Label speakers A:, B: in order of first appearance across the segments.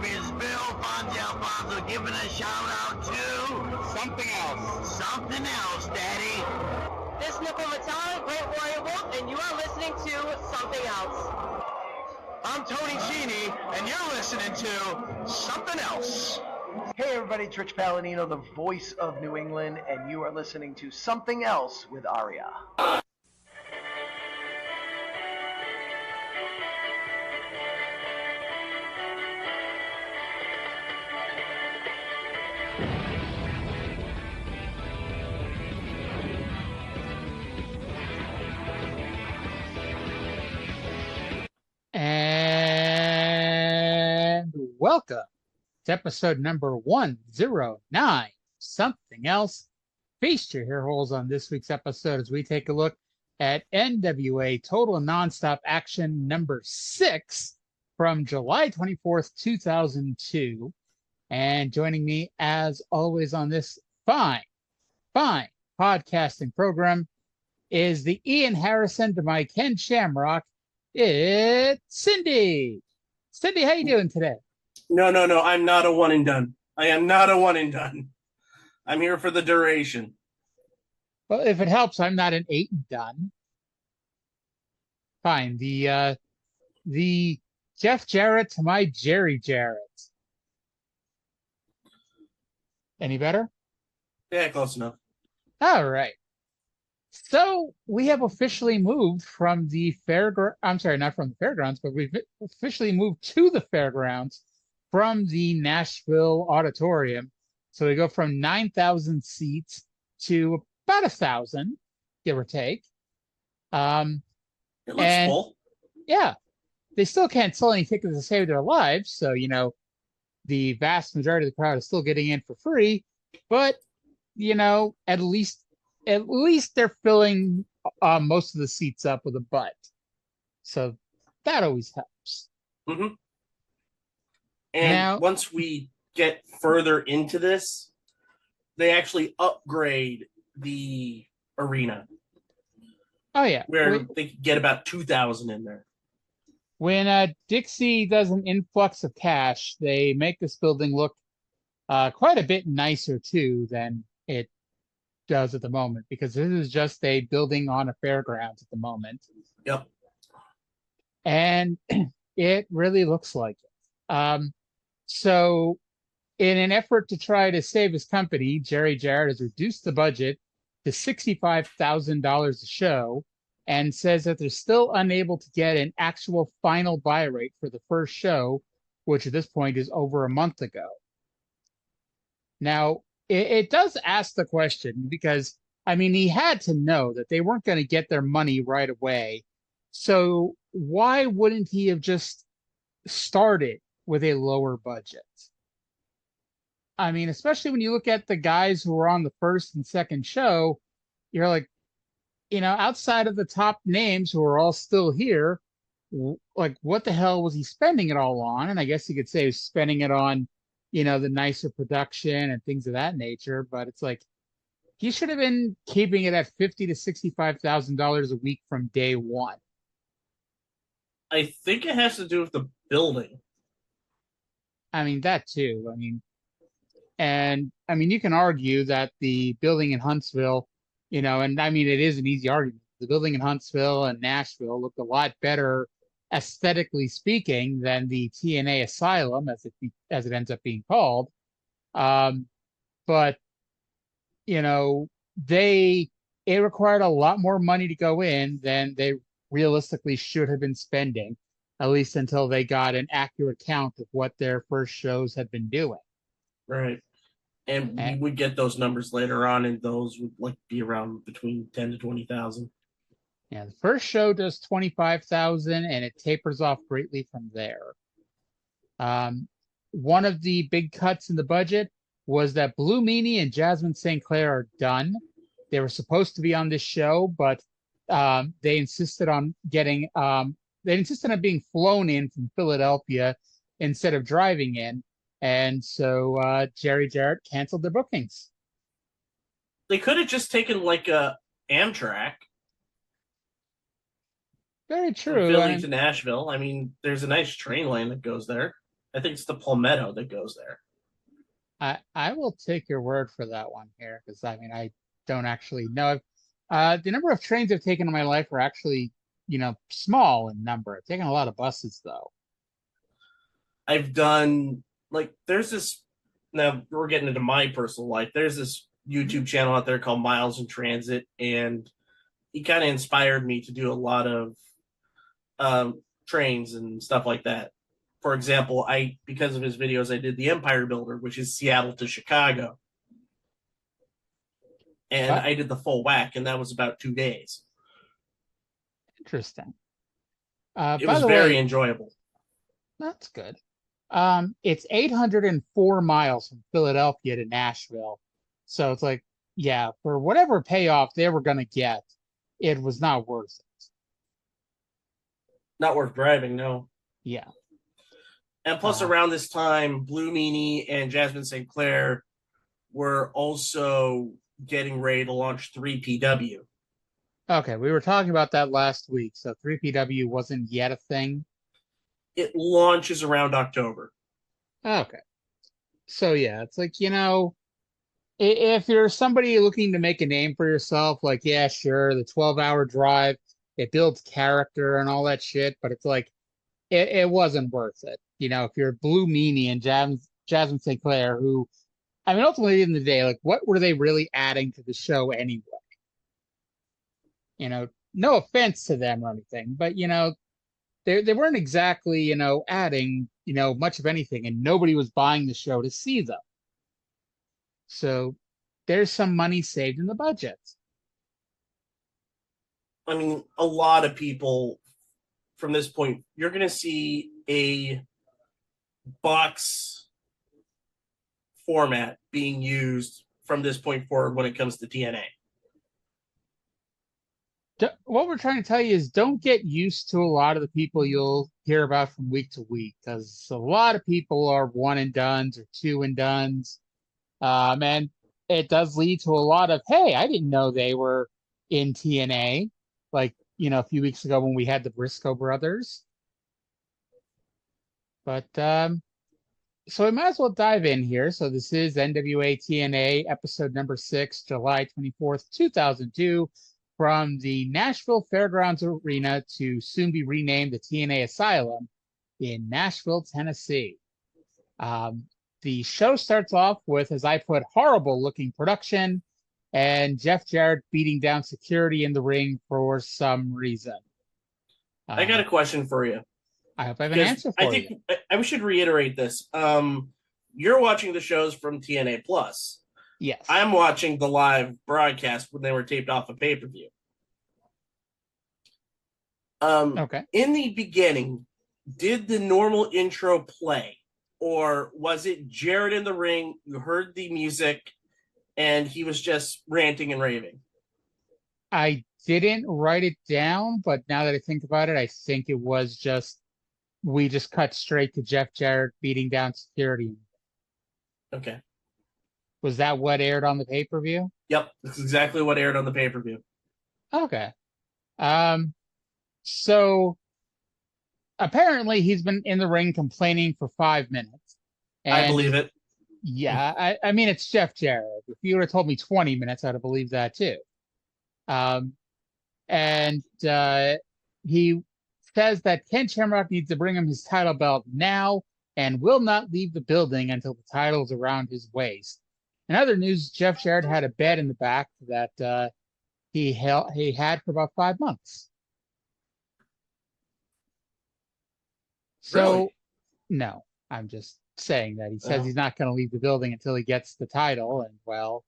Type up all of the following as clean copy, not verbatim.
A: Is Bill Fonzie Alfonso giving a shout out to
B: Something Else.
A: Something Else, Daddy.
C: This is Nicole Matala, Great Warrior Wolf, and you are listening to Something Else.
B: I'm Tony Cini, and you're listening to Something Else.
D: Hey everybody, it's Rich Palladino, the voice of New England, and you are listening to Something Else with Arya.
E: And welcome to episode number 109, Something Else. Feast your hair holes on this week's episode as we take a look at NWA Total Nonstop Action number 6 from July 24th, 2002. And joining me, as always, on this fine podcasting program is the Ian Harrison to my Ken Shamrock. It's Cyndi. Cyndi, how you doing today?
F: No. I'm not a one and done. I am not a one and done. I'm here for the duration.
E: Well, if it helps, I'm not an 8 and done. Fine. The Jeff Jarrett to my Jerry Jarrett. Any better?
F: Yeah, close enough.
E: All right. So we have officially moved from the fairground. I'm sorry, not from the fairgrounds, but we've officially moved to the fairgrounds from the Nashville Auditorium. So we go from 9,000 seats to about 1,000, give or take.
F: It looks full.
E: Yeah, they still can't sell any tickets to save their lives. So, the vast majority of the crowd is still getting in for free. But, at least they're filling most of the seats up with a butt. So that always helps.
F: Mm-hmm. And now, once we get further into this, they actually upgrade the arena.
E: Oh, yeah.
F: Where they could get about 2,000 in there.
E: When Dixie does an influx of cash, they make this building look quite a bit nicer, too, than it does at the moment, because this is just a building on a fairgrounds at the moment.
F: Yep.
E: And it really looks like it. So in an effort to try to save his company, Jerry Jarrett has reduced the budget to $65,000 a show and says that they're still unable to get an actual final buy rate for the first show, which at this point is over a month ago. Now, it does ask the question because, he had to know that they weren't going to get their money right away. So why wouldn't he have just started with a lower budget? Especially when you look at the guys who were on the first and second show, you're like, outside of the top names who are all still here, like, what the hell was he spending it all on? And I guess you could say he was spending it on, the nicer production and things of that nature. But it's like, he should have been keeping it at $50,000 to $65,000 a week from day one.
F: I think it has to do with the building.
E: That too. You can argue that the building in Huntsville, it is an easy argument. The building in Huntsville and Nashville looked a lot better aesthetically speaking than the TNA Asylum, as it ends up being called. But it required a lot more money to go in than they realistically should have been spending, at least until they got an accurate count of what their first shows had been doing.
F: Right. And we would get those numbers later on, and those would be around between 10 to 20,000.
E: Yeah, the first show does 25,000, and it tapers off greatly from there. One of the big cuts in the budget was that Blue Meanie and Jasmine St. Clair are done. They were supposed to be on this show, but they insisted on being flown in from Philadelphia instead of driving in. And so Jerry Jarrett canceled their bookings.
F: They could have just taken a Amtrak.
E: Very true.
F: From Philly to Nashville. There's a nice train line that goes there. I think it's the Palmetto that goes there.
E: I will take your word for that one here, because I mean I don't actually know. The number of trains I've taken in my life are actually, small in number. I've taken a lot of buses though.
F: I've done there's this. Now we're getting into my personal life. There's this YouTube channel out there called Miles in Transit, and he kind of inspired me to do a lot of trains and stuff like that. For example, because of his videos, I did the Empire Builder, which is Seattle to Chicago, and I did the full whack, and that was about 2 days.
E: Interesting.
F: It was very enjoyable.
E: That's good. It's 804 miles from Philadelphia to Nashville. So it's like, yeah, for whatever payoff they were going to get, it was not worth it.
F: Not worth driving, no.
E: Yeah.
F: And plus, around this time, Blue Meanie and Jasmine St. Clair were also getting ready to launch 3PW.
E: Okay, we were talking about that last week. So 3PW wasn't yet a thing.
F: It launches around October.
E: Okay. So yeah, it's like, if you're somebody looking to make a name for yourself, like, yeah, sure, the 12-hour drive, it builds character and all that shit, but it's like, it wasn't worth it. If you're Blue Meanie and Jasmine St. Clair, who, I mean, ultimately, in the day, like, what were they really adding to the show anyway? No offense to them or anything, but, they weren't exactly, adding, much of anything, and nobody was buying the show to see them. So there's some money saved in the budget.
F: I mean, a lot of people from this point, you're going to see a box format being used from this point forward when it comes to TNA.
E: What we're trying to tell you is don't get used to a lot of the people you'll hear about from week to week, because a lot of people are one and dones or two and dones. And it does lead to a lot of, hey, I didn't know they were in TNA, like, a few weeks ago when we had the Briscoe brothers. But so we might as well dive in here. So this is NWA TNA episode number 6, July 24th, 2002, from the Nashville Fairgrounds Arena to soon be renamed the TNA Asylum in Nashville, Tennessee. The show starts off with, as I put, horrible looking production and Jeff Jarrett beating down security in the ring for some reason.
F: I got a question for you.
E: I hope I have an answer for you.
F: I think we should reiterate this. You're watching the shows from TNA Plus.
E: Yes.
F: I'm watching the live broadcast when they were taped off a pay-per-view.
E: Okay.
F: In the beginning, did the normal intro play? Or was it Jarrett in the ring, you heard the music, and he was just ranting and raving?
E: I didn't write it down, but now that I think about it, I think it was we just cut straight to Jeff Jarrett beating down security.
F: Okay.
E: Was that what aired on the pay-per-view?
F: Yep, that's exactly what aired on the pay-per-view.
E: Okay. So apparently he's been in the ring complaining for 5 minutes.
F: I believe it.
E: Yeah, I mean, it's Jeff Jarrett. If you would have told me 20 minutes, I'd have believed that too. And he says that Ken Shamrock needs to bring him his title belt now and will not leave the building until the title's around his waist. In other news, Jeff Jarrett had a bed in the back that he had for about 5 months. So,
F: really?
E: No, I'm just saying that he says he's not going to leave the building until he gets the title. And, well,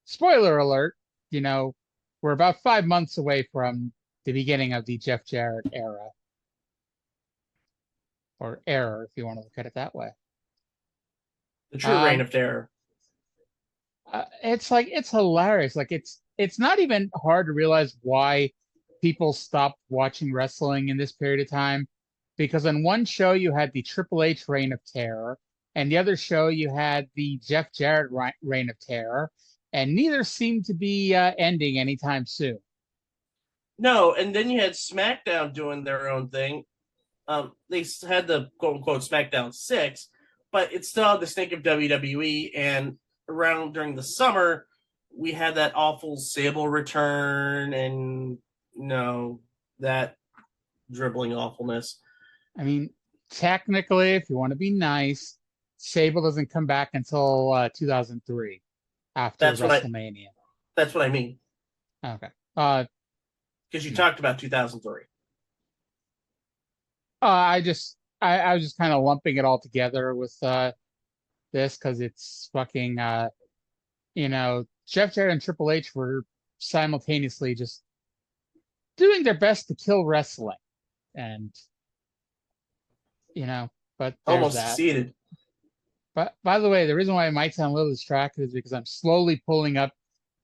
E: spoiler alert, we're about 5 months away from the beginning of the Jeff Jarrett era. Or error, if you want to look at it that way.
F: The true reign of terror.
E: It's hilarious. Like, it's not even hard to realize why people stopped watching wrestling in this period of time. Because on one show you had the Triple H reign of terror, and the other show you had the Jeff Jarrett reign of terror, and neither seemed to be ending anytime soon.
F: No, and then you had SmackDown doing their own thing, They had the quote unquote SmackDown 6, but it's still the stink of WWE. And around during the summer, we had that awful Sable return and, that dribbling awfulness.
E: I mean, technically, if you want to be nice, Sable doesn't come back until 2003 after WrestleMania.
F: That's what I mean.
E: Okay.
F: Because you talked about 2003.
E: I was just kind of lumping it all together with this because it's fucking Jeff Jarrett and Triple H were simultaneously just doing their best to kill wrestling, and but
F: almost
E: that.
F: succeeded.
E: But by the way, the reason why I might sound a little distracted is because I'm slowly pulling up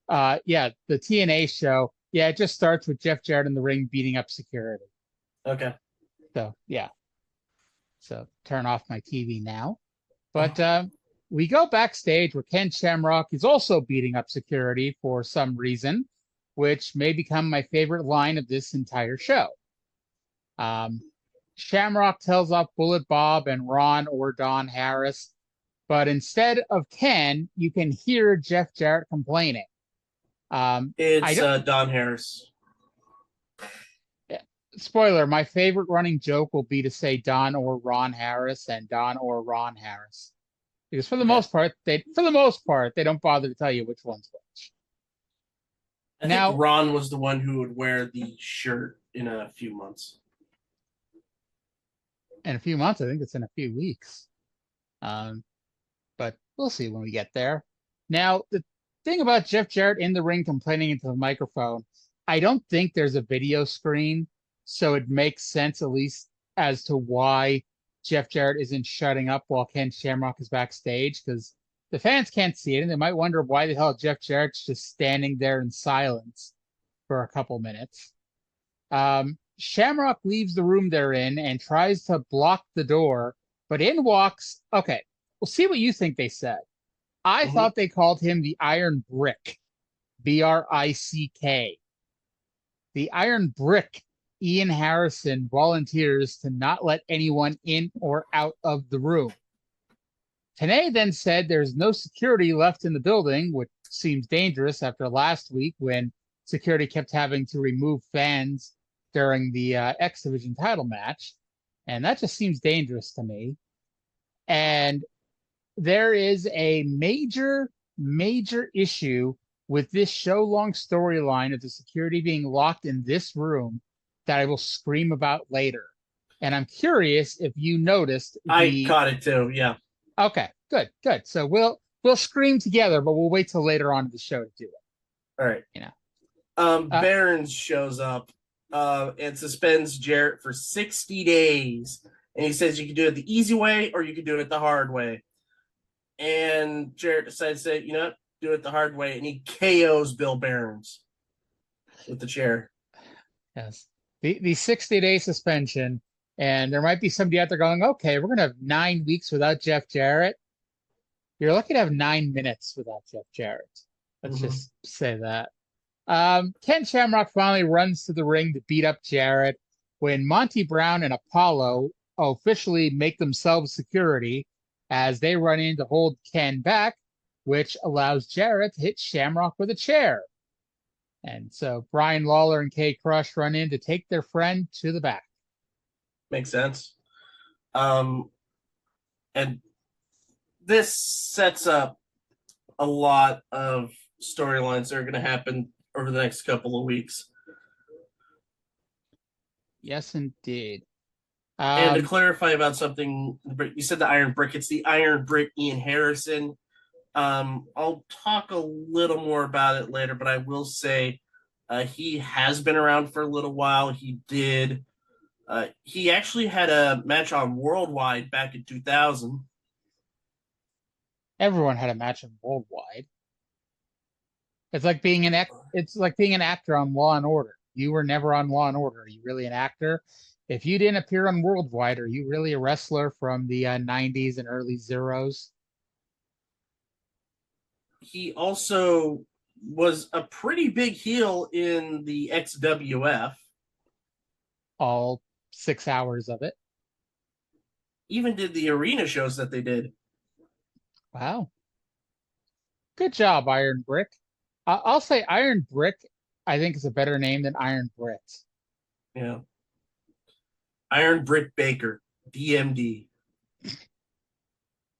E: the TNA show. Yeah, it just starts with Jeff Jarrett in the ring beating up security.
F: Okay.
E: So yeah. So turn off my TV now. But we go backstage where Ken Shamrock is also beating up security for some reason, which may become my favorite line of this entire show. Shamrock tells off Bullet Bob and Ron or Don Harris, but instead of Ken, you can hear Jeff Jarrett complaining.
F: It's Don Harris.
E: Spoiler, my favorite running joke will be to say Don or Ron Harris and Don or Ron Harris. Because for the most part, they don't bother to tell you which one's which.
F: I think Ron was the one who would wear the shirt in a few months.
E: In a few months, I think it's in a few weeks. But we'll see when we get there. Now, the thing about Jeff Jarrett in the ring complaining into the microphone, I don't think there's a video screen, so it makes sense at least as to why Jeff Jarrett isn't shutting up while Ken Shamrock is backstage, because the fans can't see it, and they might wonder why the hell Jeff Jarrett's just standing there in silence for a couple minutes. Shamrock leaves the room they're in and tries to block the door, but in walks... Okay, we'll see what you think they said. I thought they called him the Iron Brick. B-R-I-C-K. The Iron Brick. Ian Harrison volunteers to not let anyone in or out of the room. Tenay then said there's no security left in the building, which seems dangerous after last week when security kept having to remove fans during the X Division title match. And that just seems dangerous to me. And there is a major, major issue with this show-long storyline of the security being locked in this room that I will scream about later. And I'm curious if you noticed.
F: I caught it too, yeah.
E: Okay, good. So we'll scream together, but we'll wait till later on in the show to do it.
F: All right. Barons shows up and suspends Jarrett for 60 days. And he says you can do it the easy way or you can do it the hard way. And Jarrett decides to say, do it the hard way. And he KOs Bill Barons with the chair.
E: Yes. The 60-day suspension, and there might be somebody out there going, okay, we're going to have 9 weeks without Jeff Jarrett. You're lucky to have 9 minutes without Jeff Jarrett. Let's just say that. Ken Shamrock finally runs to the ring to beat up Jarrett when Monty Brown and Apollo officially make themselves security as they run in to hold Ken back, which allows Jarrett to hit Shamrock with a chair. And so Brian Lawler and K-Krush run in to take their friend to the back.
F: Makes sense. And this sets up a lot of storylines that are going to happen over the next couple of weeks.
E: Yes, indeed.
F: And to clarify about something, you said the Iron Brick. It's the Iron Brick Ian Harrison. I'll talk a little more about it later, but I will say he has been around for a little while. He actually had a match on Worldwide back in 2000.
E: Everyone had a match on Worldwide. It's like being an actor on Law and Order. You were never on Law and Order. Are you really an actor? If you didn't appear on Worldwide, are you really a wrestler from the 90s and early zeros?
F: He also was a pretty big heel in the XWF.
E: All 6 hours of it.
F: even did the arena shows that they did.
E: Wow. Good job, Iron Brick. I'll say Iron Brick, I think, is a better name than Iron Bricks.
F: Yeah. Iron Brick Baker, DMD.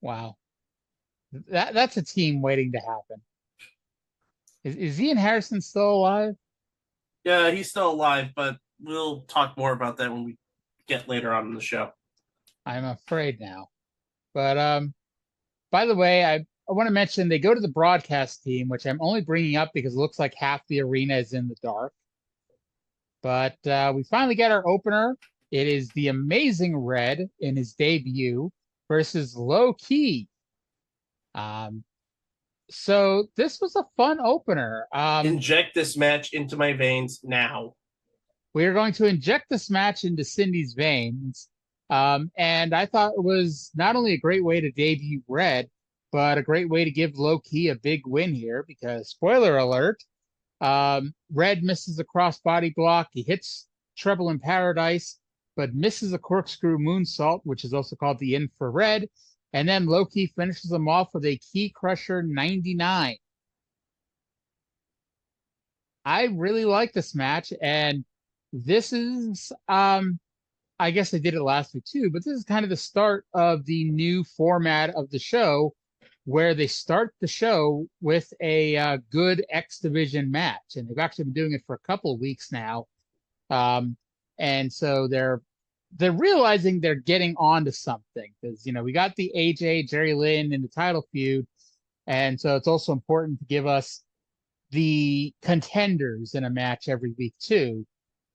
E: Wow. That's a team waiting to happen. Is Ian Harrison still alive?
F: Yeah, he's still alive, but we'll talk more about that when we get later on in the show.
E: I'm afraid now. But by the way, I want to mention they go to the broadcast team, which I'm only bringing up because it looks like half the arena is in the dark. But we finally get our opener. It is the Amazing Red in his debut versus Low Key. So this was a fun opener.
F: Inject this match into my veins now.
E: We are going to inject this match into Cyndi's veins. And I thought it was not only a great way to debut Red, but a great way to give Low Key a big win here because, spoiler alert, Red misses a crossbody block. He hits Treble in Paradise, but misses a corkscrew moonsault, which is also called the Infrared. And then Low Key finishes him off with a K-Krusher 99. I really like this match, and this is, I guess I did it last week too, but this is kind of the start of the new format of the show where they start the show with a good X Division match. And they've actually been doing it for a couple of weeks now. And so they're realizing they're getting onto something because, we got the AJ, Jerry Lynn in the title feud. And so it's also important to give us the contenders in a match every week too.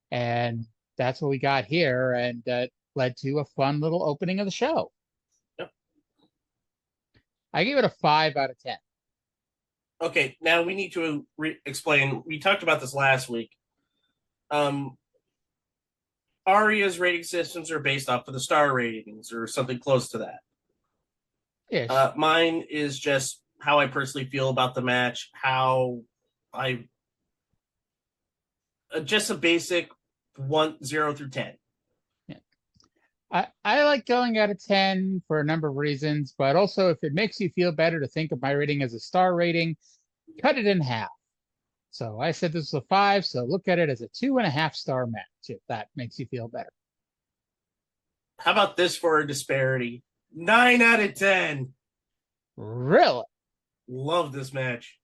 E: And that's what we got here. And that led to a fun little opening of the show.
F: Yep.
E: I gave it a 5 out of 10.
F: Okay, now we need to explain. We talked about this last week. Arya's rating systems are based off of the star ratings or something close to that.
E: Yeah.
F: Mine is just how I personally feel about the match, just a basic 0 through 10.
E: Yeah. I like going out of 10 for a number of reasons, but also if it makes you feel better to think of my rating as a star rating, cut it in half. So I said this was a 5, so look at it as a 2.5 star match if that makes you feel better.
F: How about this for a disparity? 9 out of 10.
E: Really?
F: Love this match.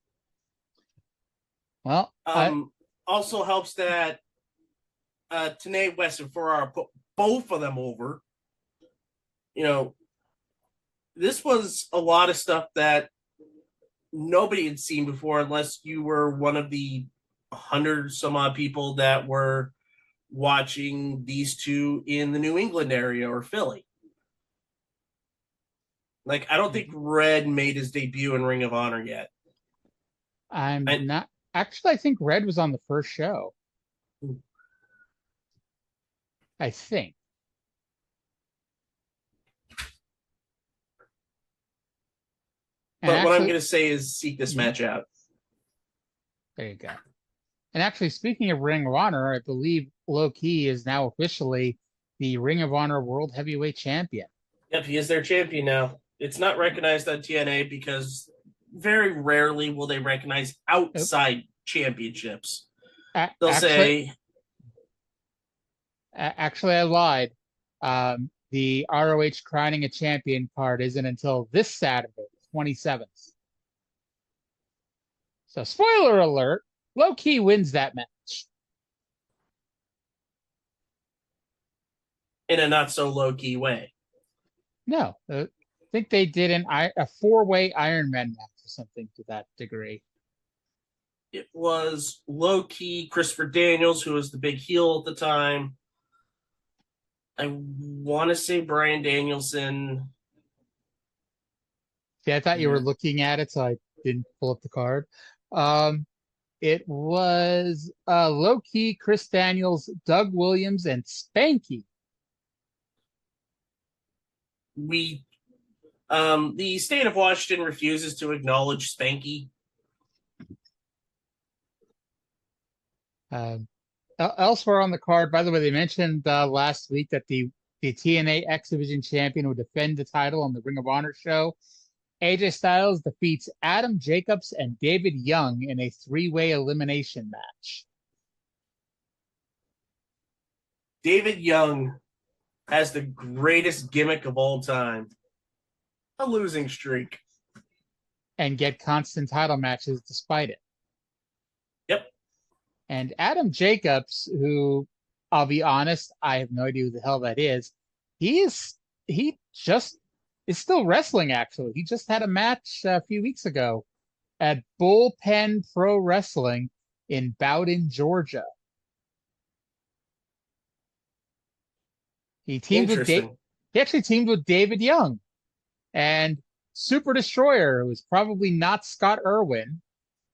E: Well,
F: also helps that Tenay West and Ferrara put both of them over. This was a lot of stuff that nobody had seen before unless you were one of the 100 some odd people that were watching these two in the New England area or Philly. Like, I don't think Red made his debut in Ring of Honor yet.
E: Not actually. I think Red was on the first show. I think.
F: But what I'm going to say is seek this match out.
E: There you go. And actually, speaking of Ring of Honor, I believe Low Key is now officially the Ring of Honor World Heavyweight Champion.
F: Yep, he is their champion now. It's not recognized on TNA because very rarely will they recognize outside championships. They'll say...
E: Actually, I lied. The ROH Crowning a Champion card isn't until this Saturday, 27th. So, spoiler alert, Low Key wins that match.
F: In a not so low key way.
E: No, I think they did a 4-way Iron Man match or something to that degree.
F: It was Low Key Christopher Daniels, who was the big heel at the time. I want to say Bryan Danielson.
E: See, I thought you were looking at it, so I didn't pull up the card. It was Low Key, Chris Daniels, Doug Williams, and Spanky.
F: The state of Washington refuses to acknowledge Spanky.
E: Elsewhere on the card, by the way, they mentioned last week that the the TNA X Division champion, will defend the title on the Ring of Honor show. AJ Styles defeats Adam Jacobs and David Young in a three-way elimination match.
F: David Young has the greatest gimmick of all time. A losing streak.
E: And get constant title matches despite it.
F: Yep.
E: And Adam Jacobs, who, I'll be honest, I have no idea who the hell that is. He just is still wrestling, actually. He just had a match a few weeks ago at Bullpen Pro Wrestling in Bowden, Georgia. He actually teamed with David Young and Super Destroyer, who was probably not Scott Irwin,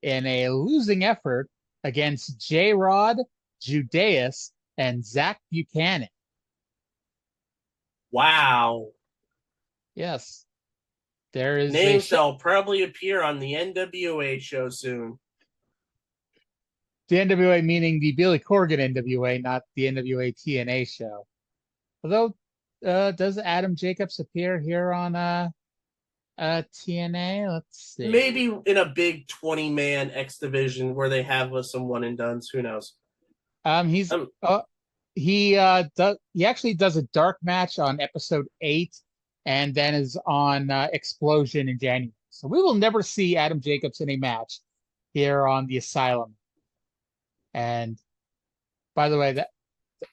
E: in a losing effort against J-Rod, Judeus, and Zach Buchanan.
F: Wow.
E: Yes. There is
F: names that'll probably appear on the NWA show soon.
E: The NWA meaning the Billy Corgan NWA, not the NWA TNA show. Although, does Adam Jacobs appear here on TNA? Let's see.
F: Maybe in a big 20-man X division where they have some one and dones. Who knows?
E: He actually does a dark match on episode 8, and then is on Explosion in January. So we will never see Adam Jacobs in a match here on the Asylum. And by the way,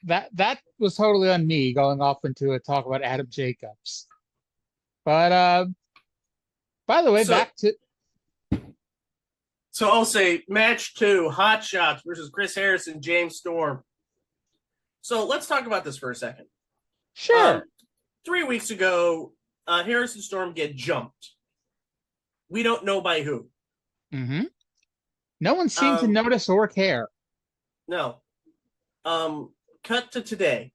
E: that was totally on me going off into a talk about Adam Jacobs. But by the way, back to.
F: So I'll say match 2, Hot Shots versus Chris Harrison, James Storm. So let's talk about this for a second.
E: Sure.
F: 3 weeks ago, Harrison Storm get jumped. We don't know by who.
E: Mm-hmm. No one seemed to notice or care.
F: No. Cut to today.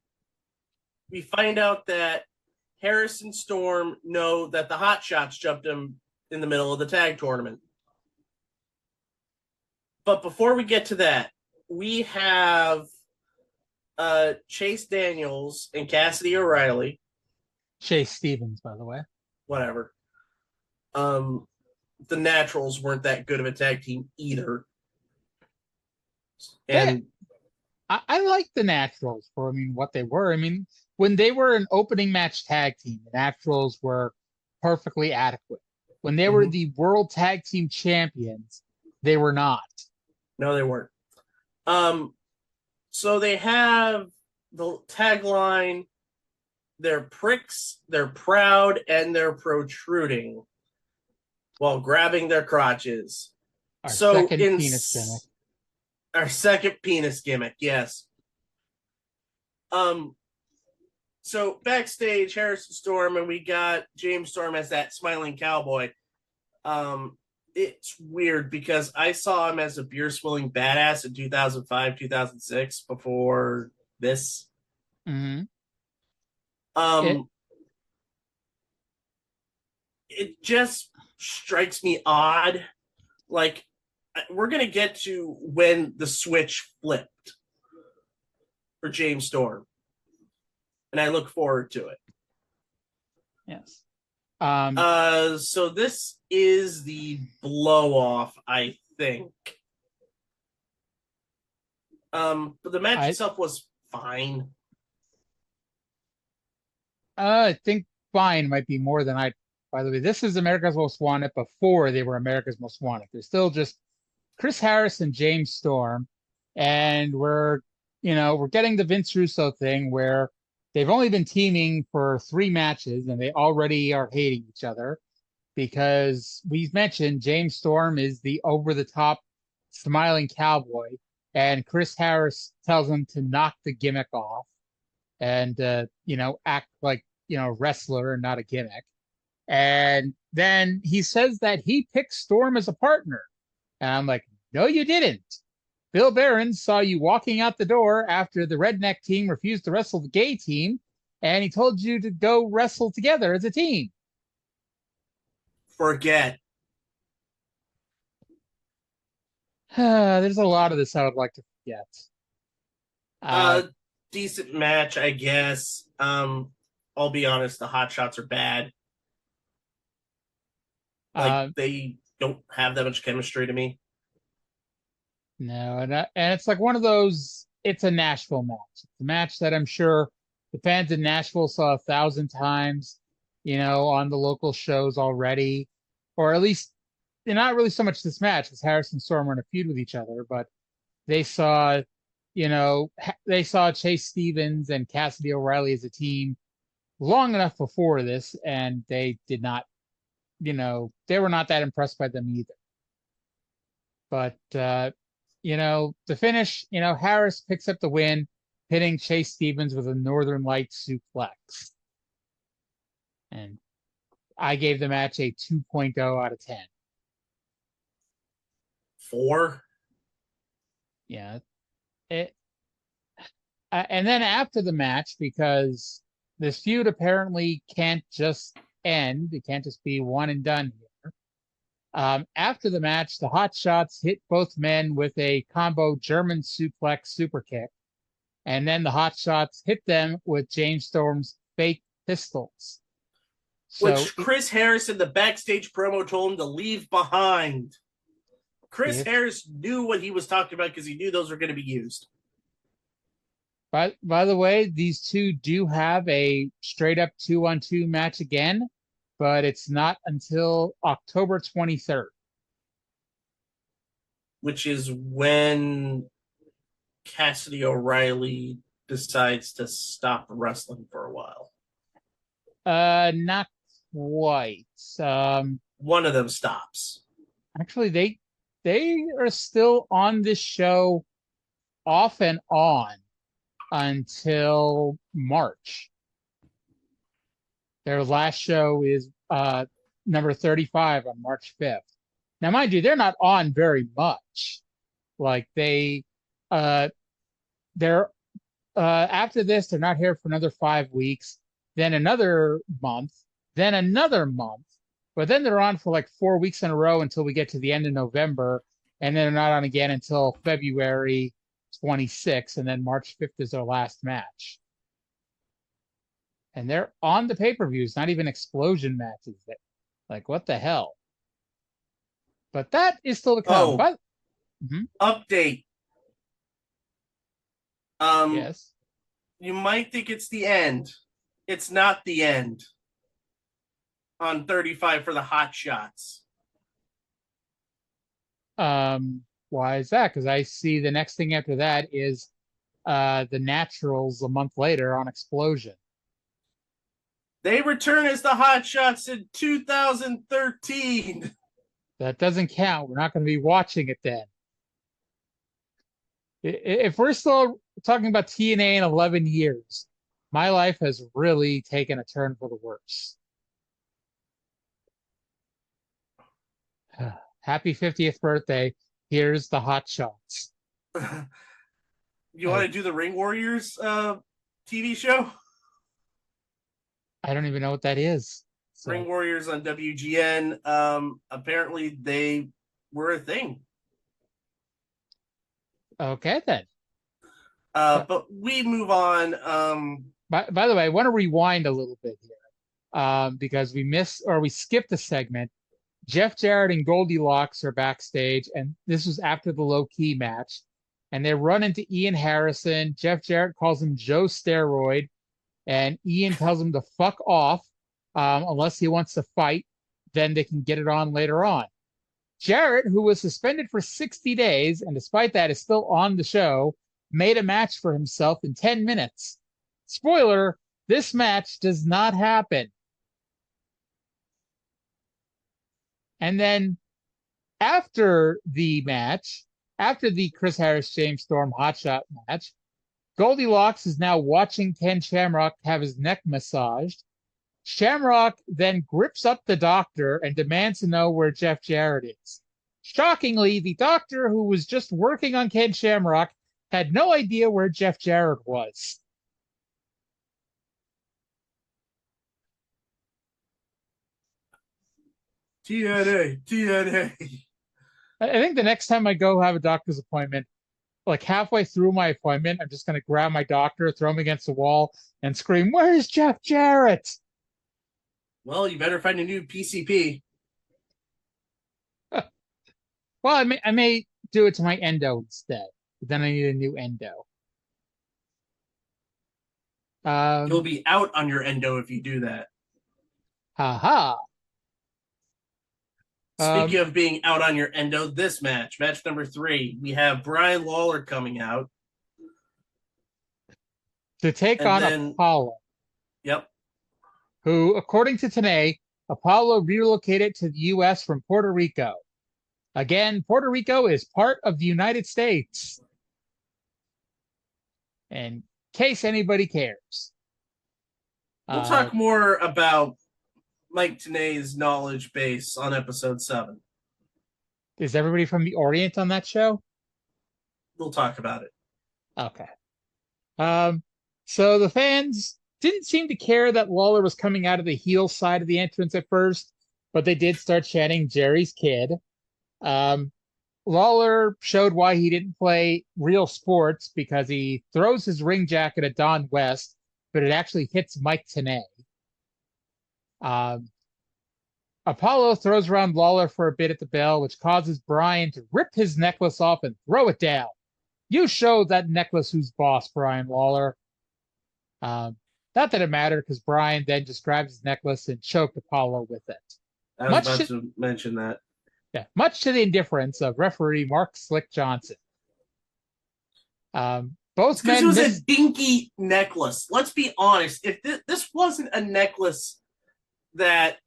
F: We find out that Harrison Storm know that the Hot Shots jumped him in the middle of the tag tournament. But before we get to that, we have Chase Daniels and Cassidy O'Reilly.
E: Chase Stevens, by the way.
F: Whatever. The Naturals weren't that good of a tag team either. And
E: I like the Naturals for, what they were. When they were an opening match tag team, the Naturals were perfectly adequate. When they were the World Tag Team Champions, they were not.
F: No, they weren't. So they have the tagline, they're pricks, they're proud, and they're protruding while grabbing their crotches.
E: Our second
F: penis gimmick, yes. So backstage, Harrison Storm, and we got James Storm as that smiling cowboy. It's weird because I saw him as a beer swilling badass in 2005, 2006 before this.
E: Mm-hmm.
F: It just strikes me odd. Like, we're going to get to when the switch flipped for James Storm. And I look forward to it.
E: Yes.
F: So this is the blow off, I think. But the match itself was fine.
E: I think fine might be more than by the way, this is America's Most Wanted before they were America's Most Wanted. They're still just Chris Harris and James Storm. And we're getting the Vince Russo thing where they've only been teaming for 3 matches and they already are hating each other because we've mentioned James Storm is the over-the-top smiling cowboy and Chris Harris tells him to knock the gimmick off and, act like, a wrestler and not a gimmick. And then he says that he picked Storm as a partner. And I'm like, no, you didn't. Bill Behrens saw you walking out the door after the redneck team refused to wrestle the gay team, and he told you to go wrestle together as a team.
F: Forget.
E: There's a lot of this I would like to forget.
F: decent match, I guess. I'll be honest, the Hot Shots are bad. They don't have that much chemistry to me.
E: No, and it's like one of those. It's a Nashville match. It's a match that I'm sure the fans in Nashville saw 1,000 times, on the local shows already, or at least not really so much this match because Harris and Storm are in a feud with each other, but they saw, they saw Chase Stevens and Cassidy O'Reilly as a team long enough before this, and they did not, they were not that impressed by them either. But the finish, Harris picks up the win, hitting Chase Stevens with a Northern Light suplex. And I gave the match a 2.0 out of 10.
F: 4?
E: Yeah. And then after the match, because this feud apparently can't just end, it can't just be one and done here. After the match, the Hot Shots hit both men with a combo German suplex super kick. And then the Hot Shots hit them with James Storm's fake pistols.
F: Which Chris Harris in the backstage promo told him to leave behind. Chris Harris knew what he was talking about because he knew those were going to be used.
E: By the way, these two do have a straight up 2-on-2 match again, but it's not until October 23rd. Which
F: is when Cassidy O'Reilly decides to stop wrestling for a while.
E: Not quite.
F: One of them stops.
E: Actually, they are still on this show off and on until March. Their last show is number 35 on March 5th. Now, mind you, they're not on very much. Like they're after this, they're not here for another 5 weeks, then another month, then another month, but then they're on for like 4 weeks in a row until we get to the end of November, and then they're not on again until February 26th, and then March 5th is their last match. And they're on the pay-per-views, not even explosion matches. Like, what the hell? But that is still to come.
F: Update.
E: Yes.
F: You might think it's the end. It's not the end. On 35 for the Hot Shots.
E: Why is that? Because I see the next thing after that is the Naturals a month later on Explosion.
F: They return as the Hot Shots in 2013.
E: That doesn't count. We're not going to be watching it then. If we're still talking about TNA in 11 years, my life has really taken a turn for the worse. Happy 50th birthday. Here's the Hot Shots.
F: You want to do the Ring Warriors TV show?
E: I don't even know what that is.
F: So. Ring Warriors on WGN. Apparently they were a thing.
E: Okay, then.
F: But we move on.
E: By the way, I want to rewind a little bit here because we skipped a segment. Jeff Jarrett and Goldilocks are backstage, and this was after the low-key match. And they run into Ian Harrison. Jeff Jarrett calls him Joe Steroid, and Ian tells him to fuck off unless he wants to fight. Then they can get it on later on. Jarrett, who was suspended for 60 days, and despite that is still on the show, made a match for himself in 10 minutes. Spoiler, this match does not happen. And then after the match, after the Chris Harris, James Storm hotshot match, Goldilocks is now watching Ken Shamrock have his neck massaged. Shamrock then grips up the doctor and demands to know where Jeff Jarrett is. Shockingly, the doctor who was just working on Ken Shamrock had no idea where Jeff Jarrett was.
F: TNA.
E: I think the next time I go have a doctor's appointment, like halfway through my appointment, I'm just going to grab my doctor, throw him against the wall, and scream, "Where's Jeff Jarrett?"
F: Well, you better find a new PCP.
E: Well, I may do it to my endo instead. But then I need a new endo.
F: You'll be out on your endo if you do that.
E: Haha.
F: Speaking of being out on your endo, this match number 3, we have Brian Lawler coming out
E: to take on Apollo.
F: Yep.
E: Who, according to Tenay, Apollo relocated to the U.S. from Puerto Rico. Again, Puerto Rico is part of the United States. In case anybody cares.
F: We'll talk more about Mike Tenay's knowledge base on episode 7.
E: Is everybody from the Orient on that show?
F: We'll talk about it.
E: Okay. So the fans didn't seem to care that Lawler was coming out of the heel side of the entrance at first, but they did start chanting Jerry's kid. Lawler showed why he didn't play real sports because he throws his ring jacket at Don West, but it actually hits Mike Tenay. Apollo throws around Lawler for a bit at the bell, which causes Brian to rip his necklace off and throw it down. You showed that necklace who's boss, Brian Lawler. Not that it mattered because Brian then just grabbed his necklace and choked Apollo with it.
F: I was about to mention that.
E: Yeah, much to the indifference of referee Mark Slick Johnson. Both men.
F: Because it was a dinky necklace. Let's be honest. If this wasn't a necklace that,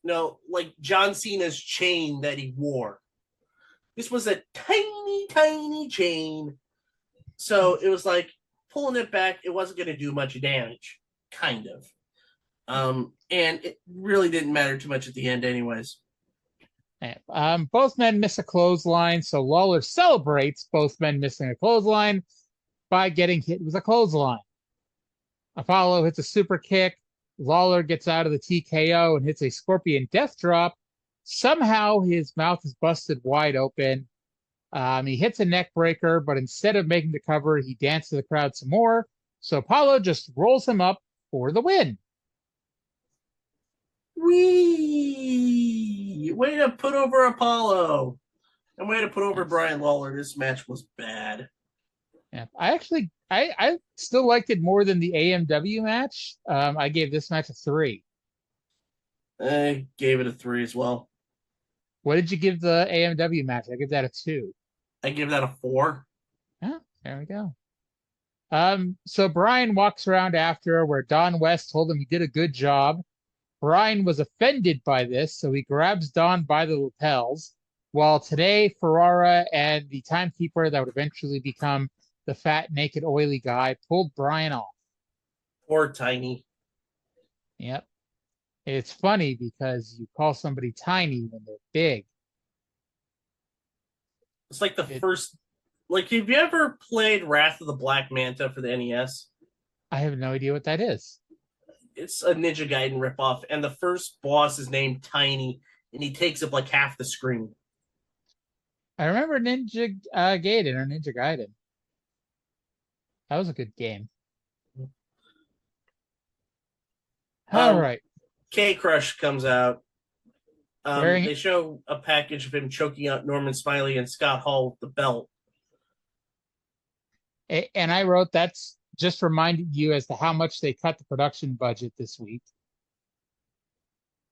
F: like John Cena's chain that he wore, this was a tiny, tiny chain. So it was like pulling it back. It wasn't going to do much damage, kind of. And it really didn't matter too much at the end, anyways.
E: Both men miss a clothesline, so Lawler celebrates both men missing a clothesline by getting hit with a clothesline. Apollo hits a super kick. Lawler gets out of the TKO and hits a scorpion death drop. Somehow his mouth is busted wide open. He hits a neck breaker, but instead of making the cover, he dances the crowd some more. So Apollo just rolls him up for the win.
F: Whee! Way to put over Apollo. And way to put over Brian Lawler. This match was bad.
E: Yeah, I still liked it more than the AMW match. I gave this match a 3.
F: I gave it a 3 as well.
E: What did you give the AMW match? I give that a 2.
F: I give that a 4.
E: Yeah, there we go. So Brian walks around after where Don West told him he did a good job. Brian was offended by this, so he grabs Don by the lapels, while today Ferrara and the timekeeper that would eventually become the fat, naked, oily guy pulled Brian off.
F: Poor Tiny.
E: Yep. It's funny because you call somebody tiny when they're big.
F: It's like first... Like, have you ever played Wrath of the Black Manta for the NES?
E: I have no idea what that is.
F: It's a Ninja Gaiden ripoff, and the first boss is named Tiny, and he takes up like half the screen.
E: I remember Ninja Gaiden or Ninja Gaiden. That was a good game. All right.
F: K-Krush comes out.
E: Wearing...
F: They show a package of him choking out Norman Smiley and Scott Hall with the belt.
E: And I wrote that's just reminding you as to how much they cut the production budget this week.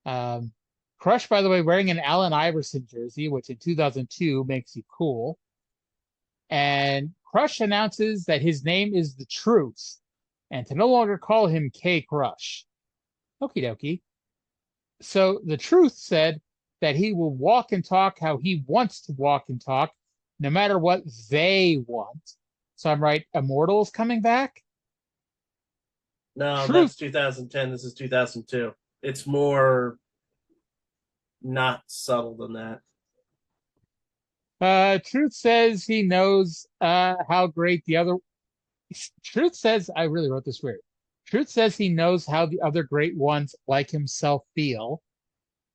E: Crush, by the way, wearing an Allen Iverson jersey, which in 2002 makes you cool. And Crush announces that his name is The Truth and to no longer call him K-Krush. Okie dokie. So The Truth said that he will walk and talk how he wants to walk and talk, no matter what they want. So I'm right, Immortal is coming back?
F: No,
E: Truth.
F: That's 2010. This is 2002. It's more not subtle than that.
E: Truth says he knows how great the other... Truth says, I really wrote this weird. Truth says he knows how the other great ones like himself feel.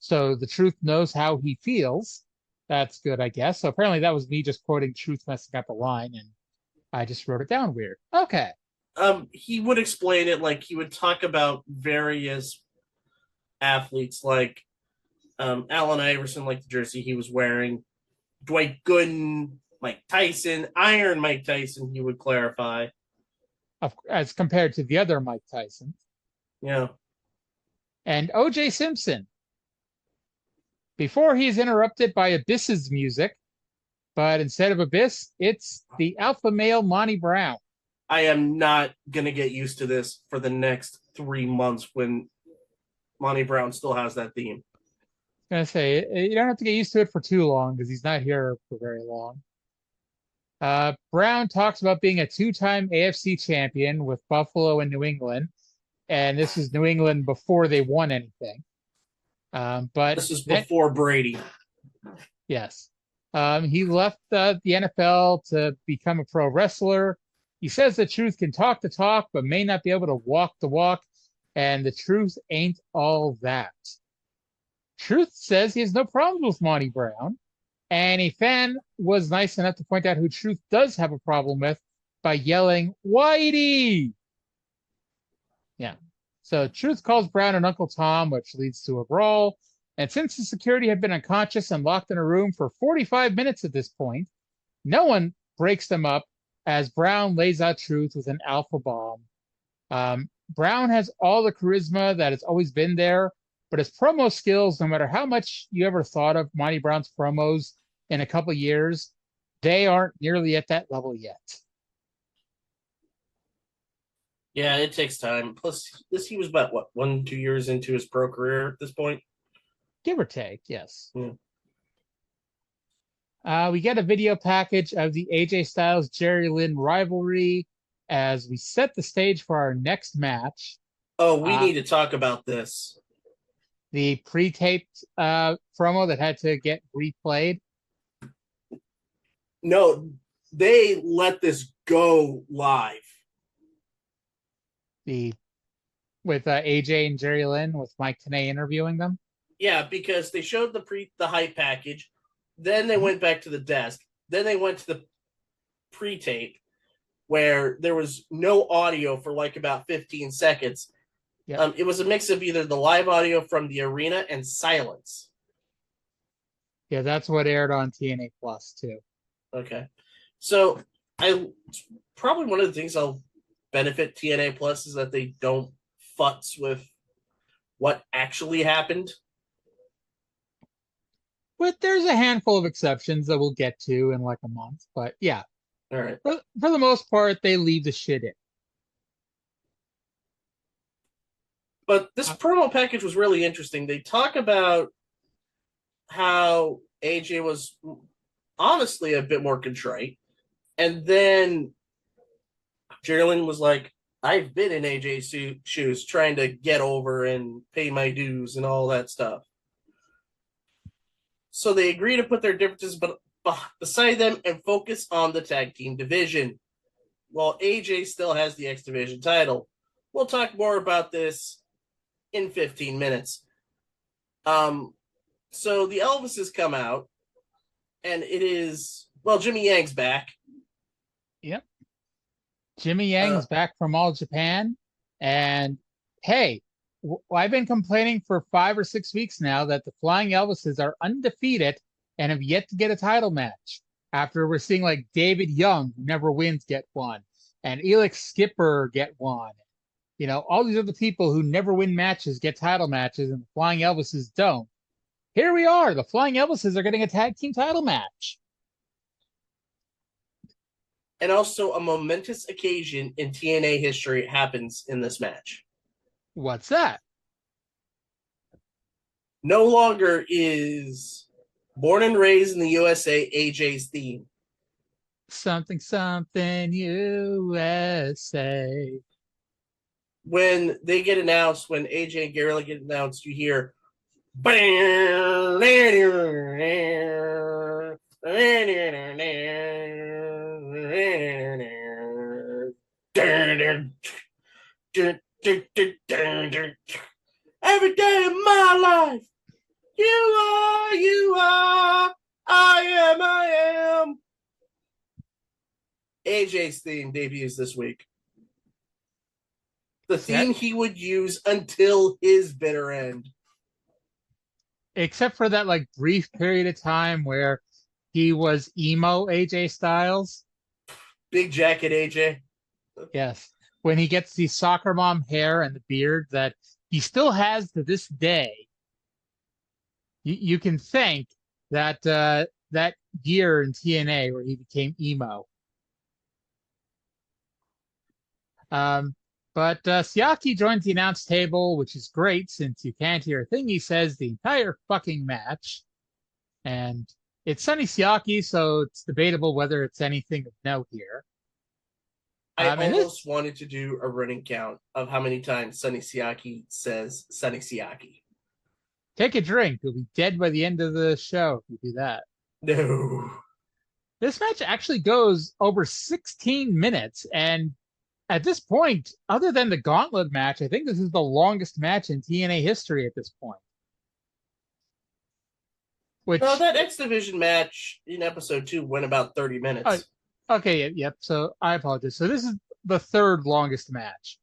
E: So the Truth knows how he feels. That's good, I guess. So apparently that was me just quoting Truth messing up a line, and I just wrote it down weird. Okay.
F: He would explain it like he would talk about various athletes, like Allen Iverson, like the jersey he was wearing, Dwight Gooden, Mike Tyson, Iron Mike Tyson. He would clarify,
E: As compared to the other Mike Tyson.
F: Yeah.
E: And O.J. Simpson. Before he's interrupted by Abyss's music, but instead of Abyss, it's the alpha male Monty Brown.
F: I am not gonna get used to this for the next 3 months when Monty Brown still has that theme.
E: I was gonna say you don't have to get used to it for too long because he's not here for very long. Brown talks about being a 2-time AFC champion with Buffalo and New England, and this is New England before they won anything. But
F: this is before Brady.
E: Yes. He left the NFL to become a pro wrestler. He says the truth can talk the talk, but may not be able to walk the walk. And the truth ain't all that. Truth says he has no problems with Monty Brown. And a fan was nice enough to point out who Truth does have a problem with by yelling, Whitey! Yeah. So Truth calls Brown an Uncle Tom, which leads to a brawl. And since the security had been unconscious and locked in a room for 45 minutes at this point, no one breaks them up as Brown lays out Truth with an alpha bomb. Brown has all the charisma that has always been there, but his promo skills, no matter how much you ever thought of Monty Brown's promos in a couple years, they aren't nearly at that level yet.
F: Yeah, it takes time. Plus, he was about, 1-2 years into his pro career at this point?
E: Give or take, yes.
F: Yeah.
E: We get a video package of the AJ Styles Jerry Lynn rivalry as we set the stage for our next match.
F: Oh, we need to talk about this.
E: The pre-taped promo that had to get replayed.
F: No, they let this go live.
E: With AJ and Jerry Lynn, with Mike Tenay interviewing them.
F: Yeah, because they showed the hype package, then they went back to the desk, then they went to the pre-tape where there was no audio for like about 15 seconds.
E: Yep.
F: It was a mix of either the live audio from the arena and silence.
E: Yeah, that's what aired on TNA Plus too.
F: Okay, so probably one of the things I'll benefit TNA Plus is that they don't futz with what actually happened.
E: But there's a handful of exceptions that we'll get to in like a month. But yeah,
F: all right.
E: For the most part, they leave the shit in.
F: But this promo package was really interesting. They talk about how AJ was honestly a bit more contrite. And then Jerry Lynn was like, I've been in AJ's shoes trying to get over and pay my dues and all that stuff. So they agree to put their differences beside them and focus on the tag team division, while AJ still has the X Division title. We'll talk more about this in 15 minutes. So the Elvises come out, and it is, Jimmy Yang's back.
E: Yep. Jimmy Yang's back from All Japan. And hey, I've been complaining for 5 or 6 weeks now that the Flying Elvises are undefeated and have yet to get a title match. After we're seeing like David Young, who never wins, get one, and Elix Skipper get one. You know, all these other people who never win matches get title matches, and the Flying Elvises don't. Here we are. The Flying Elvises are getting a tag team title match.
F: And also a momentous occasion in TNA history happens in this match.
E: What's that?
F: No longer is Born and Raised in the USA AJ's theme.
E: Something, something, USA.
F: When they get announced, when AJ and Guerrilla get announced, you hear every day of my life, you are, I am. AJ's theme debuts this week. The theme he would use until his bitter end.
E: Except for that like brief period of time where he was emo AJ Styles.
F: Big jacket AJ.
E: Yes. When he gets the soccer mom hair and the beard that he still has to this day. You can thank that that year in TNA where he became emo. But Siaki joins the announce table, which is great since you can't hear a thing he says the entire fucking match. And it's Sonny Siaki, so it's debatable whether it's anything of note here.
F: I almost wanted to do a running count of how many times Sonny Siaki says Sonny Siaki.
E: Take a drink. You'll be dead by the end of the show if you do that.
F: No.
E: This match actually goes over 16 minutes, and at this point, other than the Gauntlet match, I think this is the longest match in TNA history at this point.
F: No, that X Division match in episode 2 went about 30 minutes.
E: Okay, yep. So I apologize. So this is the third longest match.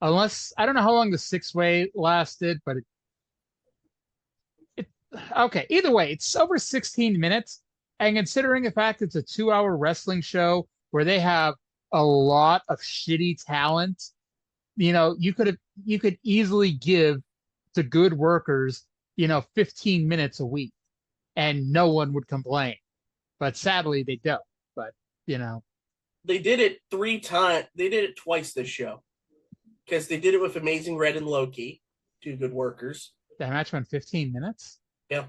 E: Unless, I don't know how long the 6-way lasted, but okay. Either way, it's over 16 minutes. And considering the fact it's a 2-hour wrestling show where they have a lot of shitty talent, you could easily give to good workers, 15 minutes a week and no one would complain. But sadly they don't. But,
F: they did it 3 times. They did it twice this show. Because they did it with Amazing Red and Loki, 2 good workers.
E: That match went 15 minutes?
F: Yeah.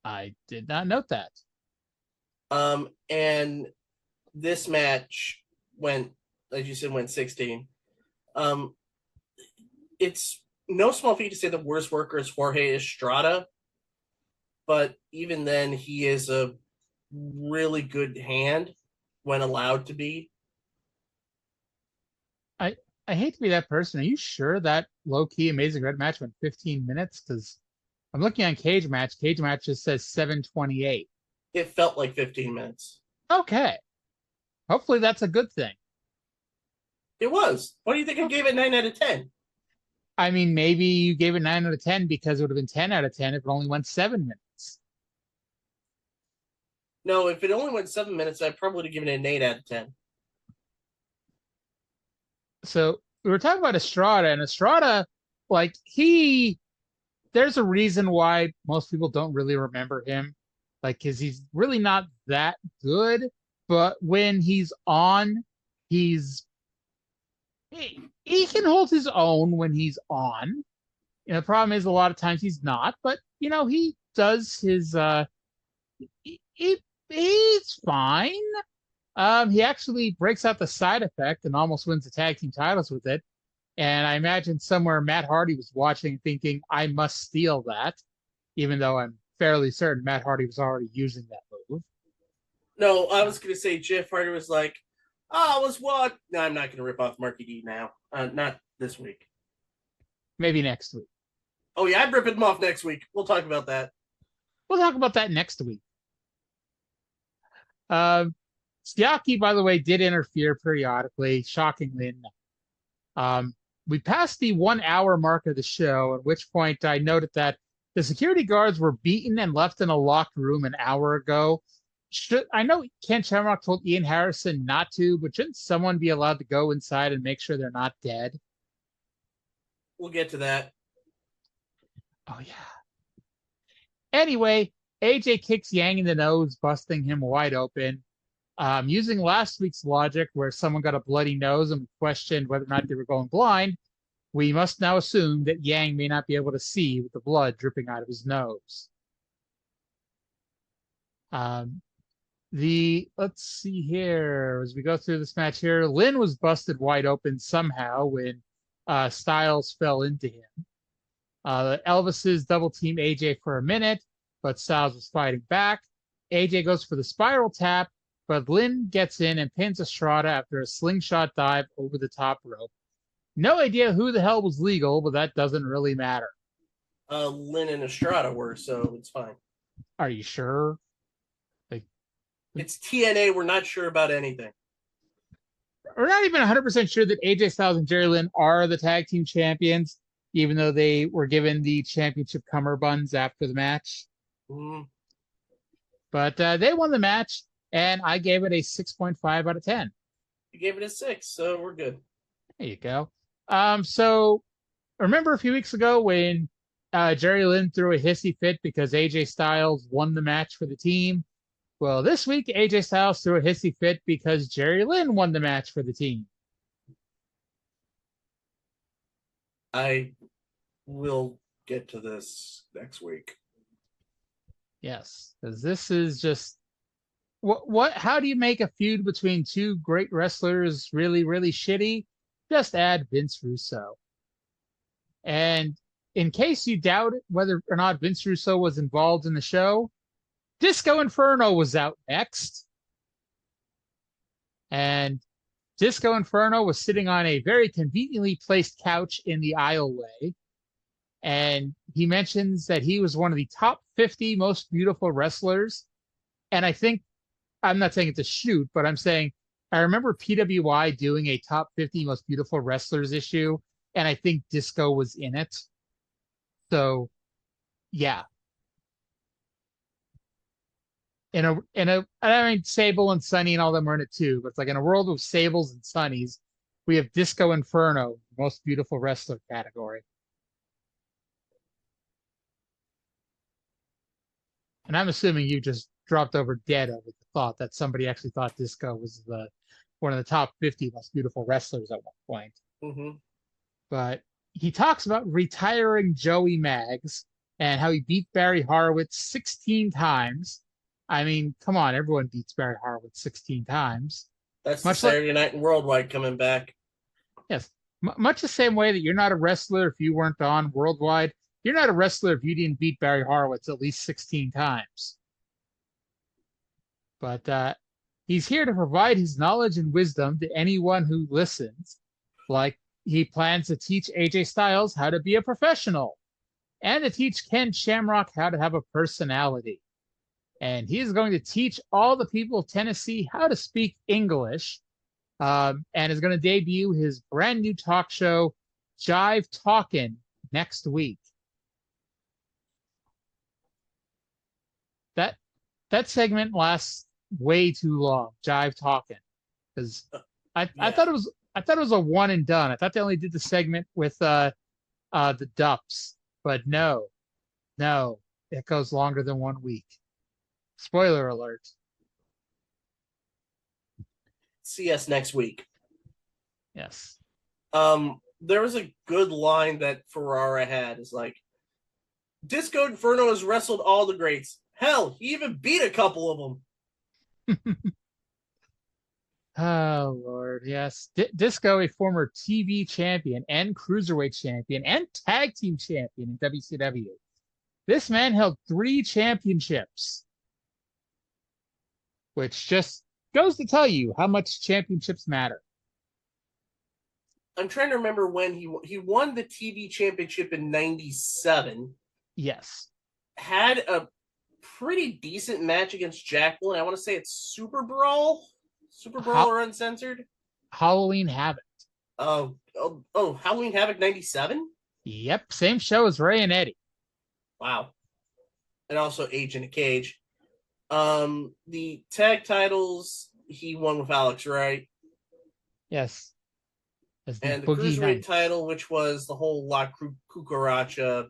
E: I did not note that.
F: And this match went, as you said, went 16. It's no small feat to say the worst worker is Jorge Estrada, but even then, he is a really good hand when allowed to be.
E: I hate to be that person. Are you sure that low-key Amazing Red match went 15 minutes? Because I'm looking on Cage Match. Cage Match just says 7:28.
F: It felt like 15 minutes.
E: Okay. Hopefully that's a good thing.
F: It was. Why do you think I gave it 9 out of 10?
E: I mean, maybe you gave it 9 out of 10 because it would have been 10 out of 10 if it only went 7 minutes.
F: No, if it only went 7 minutes, I probably would have given it an 8 out of 10.
E: So we were talking about Estrada, and Estrada, there's a reason why most people don't really remember him. Because he's really not that good, but when he's on, he can hold his own when he's on. The problem is a lot of times he's not, but he does his he's fine. He actually breaks out the side effect and almost wins the tag team titles with it. And I imagine somewhere Matt Hardy was watching thinking, I must steal that, even though I'm fairly certain Matt Hardy was already using that move.
F: No, I was going to say Jeff Hardy was like, let's watch. No, I'm not going to rip off Marky D now. Not this week.
E: Maybe next week.
F: Oh, yeah, I'm ripping him off next week. We'll talk about that.
E: We'll talk about that next week. Siaki, by the way, did interfere periodically, shockingly enough. We passed the 1 hour mark of the show, at which point I noted that the security guards were beaten and left in a locked room an hour ago. I know Ken Shamrock told Ian Harrison not to, but shouldn't someone be allowed to go inside and make sure they're not dead?
F: We'll get to that.
E: Oh, yeah. Anyway, AJ kicks Yang in the nose, busting him wide open. Using last week's logic where someone got a bloody nose and questioned whether or not they were going blind, we must now assume that Yang may not be able to see with the blood dripping out of his nose. Let's see here, as we go through this match here, Lynn was busted wide open somehow when Styles fell into him. Elvis's double team AJ for a minute, but Styles was fighting back. AJ goes for the spiral tap, but Lynn gets in and pins Estrada after a slingshot dive over the top rope. No idea who the hell was legal, but that doesn't really matter.
F: Lynn and Estrada were, so it's fine.
E: Are you sure?
F: It's TNA. We're not sure about anything.
E: we're not even 100% sure that AJ Styles and Jerry Lynn are the tag team champions, even though they were given the championship cummerbunds after the match.
F: Mm.
E: But they won the match, and I gave it a 6.5 out of 10.
F: You gave it a 6, so we're good.
E: There you go. So remember a few weeks ago when Jerry Lynn threw a hissy fit because AJ Styles won the match for the team? Well, this week AJ Styles threw a hissy fit because Jerry Lynn won the match for the team.
F: I will get to this next week.
E: Yes, because this is just what? How do you make a feud between two great wrestlers really, really shitty? Just add Vince Russo. And in case you doubt whether or not Vince Russo was involved in the show, Disco Inferno was out next. And Disco Inferno was sitting on a very conveniently placed couch in the aisleway. And he mentions that he was one of the top 50 most beautiful wrestlers. And I think, I'm not saying it's a shoot, but I'm saying I remember PWI doing a top 50 most beautiful wrestlers issue, and I think Disco was in it. So, yeah. I mean, Sable and Sunny and all them are in it too, but it's like in a world of Sables and Sunnies, we have Disco Inferno, most beautiful wrestler category. And I'm assuming you just dropped over dead over the thought that somebody actually thought Disco was one of the top 50 most beautiful wrestlers at one point.
F: Mm-hmm.
E: But he talks about retiring Joey Maggs and how he beat Barry Horowitz 16 times. I mean, come on, everyone beats Barry Horowitz 16 times.
F: That's the Saturday Night and Worldwide coming back.
E: Yes. Much the same way that you're not a wrestler if you weren't on Worldwide. You're not a wrestler if you didn't beat Barry Horowitz at least 16 times. But he's here to provide his knowledge and wisdom to anyone who listens. Like, he plans to teach AJ Styles how to be a professional and to teach Ken Shamrock how to have a personality. And he is going to teach all the people of Tennessee how to speak English, and is going to debut his brand new talk show, Jive Talkin', next week. That segment lasts way too long, Jive Talkin', because I thought it was a one and done. I thought they only did the segment with the Dups, but no, it goes longer than 1 week. Spoiler alert.
F: See us next week.
E: Yes.
F: There was a good line that Ferrara had. Is like, Disco Inferno has wrestled all the greats. Hell, he even beat a couple of them.
E: Oh, Lord, yes. Disco, a former TV champion and cruiserweight champion and tag team champion in WCW. This man held 3 championships, which just goes to tell you how much championships matter.
F: I'm trying to remember when he won the TV championship in 97.
E: Yes.
F: Had a pretty decent match against Jacqueline. I want to say it's Super Brawl or Uncensored.
E: Halloween Havoc.
F: Oh, Halloween Havoc 97?
E: Yep, same show as Ray and Eddie.
F: Wow. And also Age in a Cage. The tag titles, he won with Alex Wright.
E: Yes.
F: And the cruiserweight title, which was the whole La Cucaracha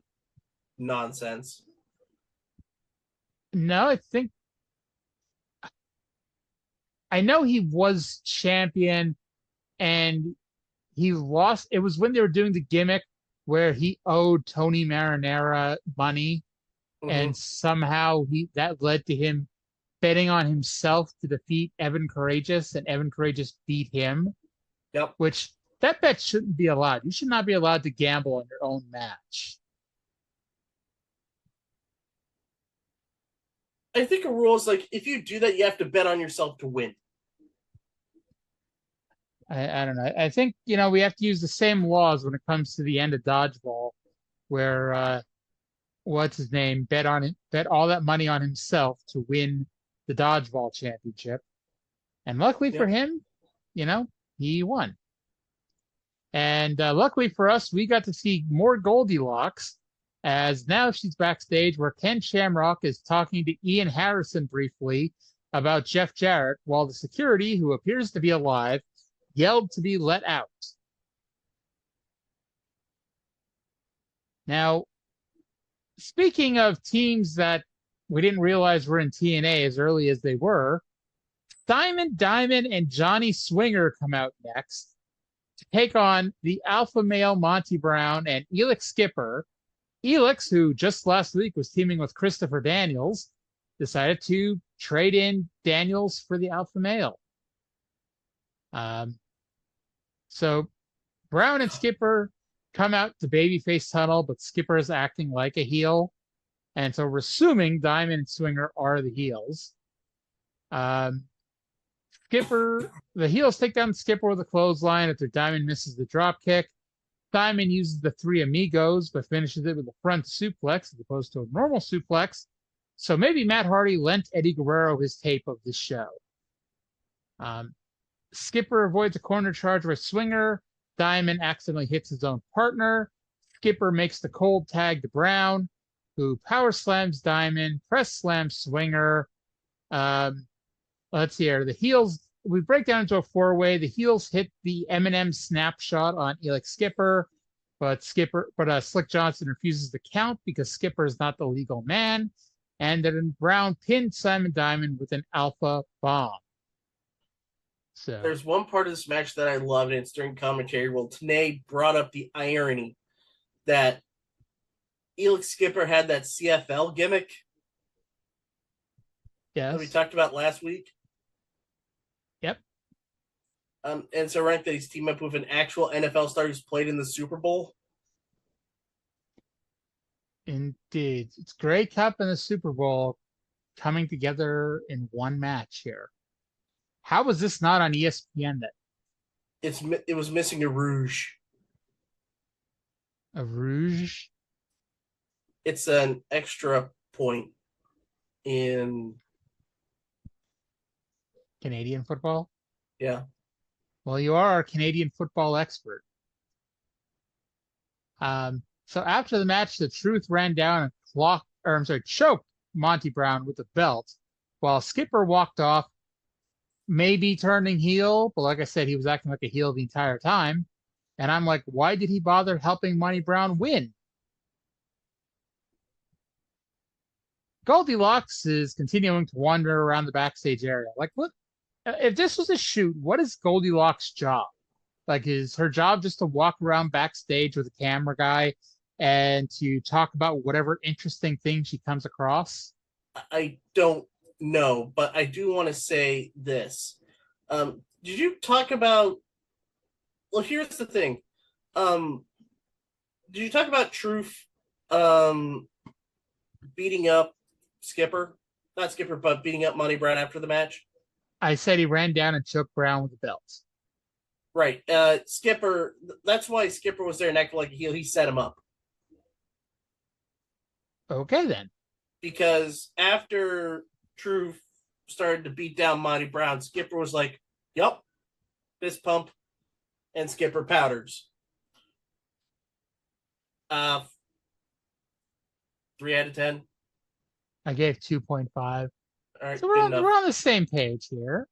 F: nonsense.
E: No, I know he was champion and he lost. It was when they were doing the gimmick where he owed Tony Marinara money, and somehow that led to him betting on himself to defeat Evan Courageous, and Evan Courageous beat him.
F: Yep.
E: Which that bet shouldn't be allowed. You should not be allowed to gamble on your own match.
F: I think a rule is like, if you do that, you have to bet on yourself to win.
E: I don't know. I think, we have to use the same laws when it comes to the end of dodgeball, where what's his name bet all that money on himself to win the dodgeball championship. And luckily for him, he won. And luckily for us, we got to see more Goldilocks, as now she's backstage where Ken Shamrock is talking to Ian Harrison briefly about Jeff Jarrett, while the security, who appears to be alive, yelled to be let out. Now, speaking of teams that we didn't realize were in TNA as early as they were, Simon Diamond and Johnny Swinger come out next to take on the alpha male Monty Brown and Elix Skipper. Elix, who just last week was teaming with Christopher Daniels, decided to trade in Daniels for the alpha male. So Brown and Skipper come out to babyface tunnel, but Skipper is acting like a heel. And so we're assuming Diamond and Swinger are the heels. Skipper, the heels take down Skipper with a clothesline after Diamond misses the drop kick. Diamond uses the Three Amigos, but finishes it with a front suplex as opposed to a normal suplex. So maybe Matt Hardy lent Eddie Guerrero his tape of this show. Skipper avoids a corner charge by Swinger. Diamond accidentally hits his own partner. Skipper makes the cold tag to Brown, who power slams Diamond, press slams Swinger. Let's see here. The heels, we break down into a four-way. The heels hit the M&M snapshot on Elix Skipper, but Slick Johnson refuses to count because Skipper is not the legal man. And then Brown pinned Simon Diamond with an alpha bomb. So
F: there's one part of this match that I loved, and it's during commentary. Well, Tanay brought up the irony that Elix Skipper had that CFL gimmick that we talked about last week.
E: Yep.
F: And so right that he's teamed up with an actual NFL star who's played in the Super Bowl.
E: Indeed. It's Grey Cup and the Super Bowl coming together in one match here. How was this not on ESPN then?
F: It was missing a rouge.
E: A rouge?
F: It's an extra point in
E: Canadian football?
F: Yeah.
E: Well, you are our Canadian football expert. So after the match, the Truth ran down and choked Monty Brown with the belt, while Skipper walked off, maybe turning heel, but like I said, he was acting like a heel the entire time. And I'm like, why did he bother helping Monty Brown win? Goldilocks is continuing to wander around the backstage area. Like, what? If this was a shoot, what is Goldilocks' job? Like, is her job just to walk around backstage with a camera guy and to talk about whatever interesting thing she comes across?
F: I don't know, but I do want to say this. Did you talk about... Well, here's the thing. Did you talk about Truth beating up Skipper? Not Skipper, but beating up Monty Brown after the match?
E: I said he ran down and choked Brown with the belt.
F: Right. Skipper, that's why Skipper was there and acted like a heel. He set him up.
E: Okay, then.
F: Because after Truth started to beat down Monty Brown, Skipper was like, yup, fist pump, and Skipper powders. 3 out of 10.
E: I gave 2.5.
F: All right,
E: so we're on the same page here.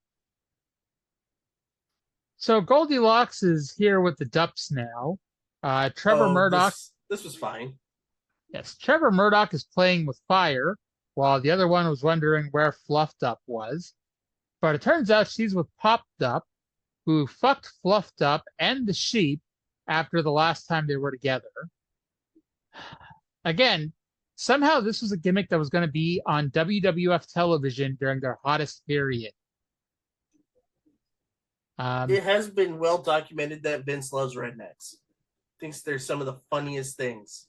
E: So Goldilocks is here with the Dups now. Trevor Murdoch.
F: This was fine.
E: Yes, Trevor Murdoch is playing with fire, while the other one was wondering where Fluffed Up was. But it turns out she's with Popped Up, who fucked Fluffed Up and the Sheep after the last time they were together. Again, somehow this was a gimmick that was going to be on WWF television during their hottest period.
F: It has been well documented that Vince loves rednecks. Thinks they're some of the funniest things.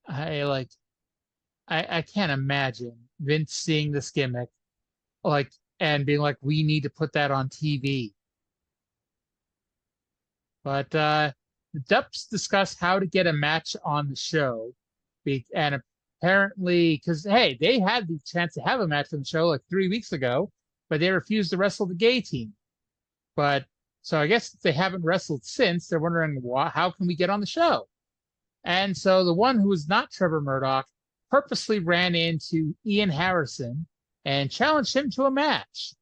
E: I can't imagine Vince seeing this gimmick and being like, we need to put that on TV. But the Dups discuss how to get a match on the show. And apparently, because, hey, they had the chance to have a match on the show like 3 weeks ago, but they refused to wrestle the gay team. But So I guess if they haven't wrestled since, they're wondering, how can we get on the show? And so the one who was not Trevor Murdoch purposely ran into Ian Harrison and challenged him to a match.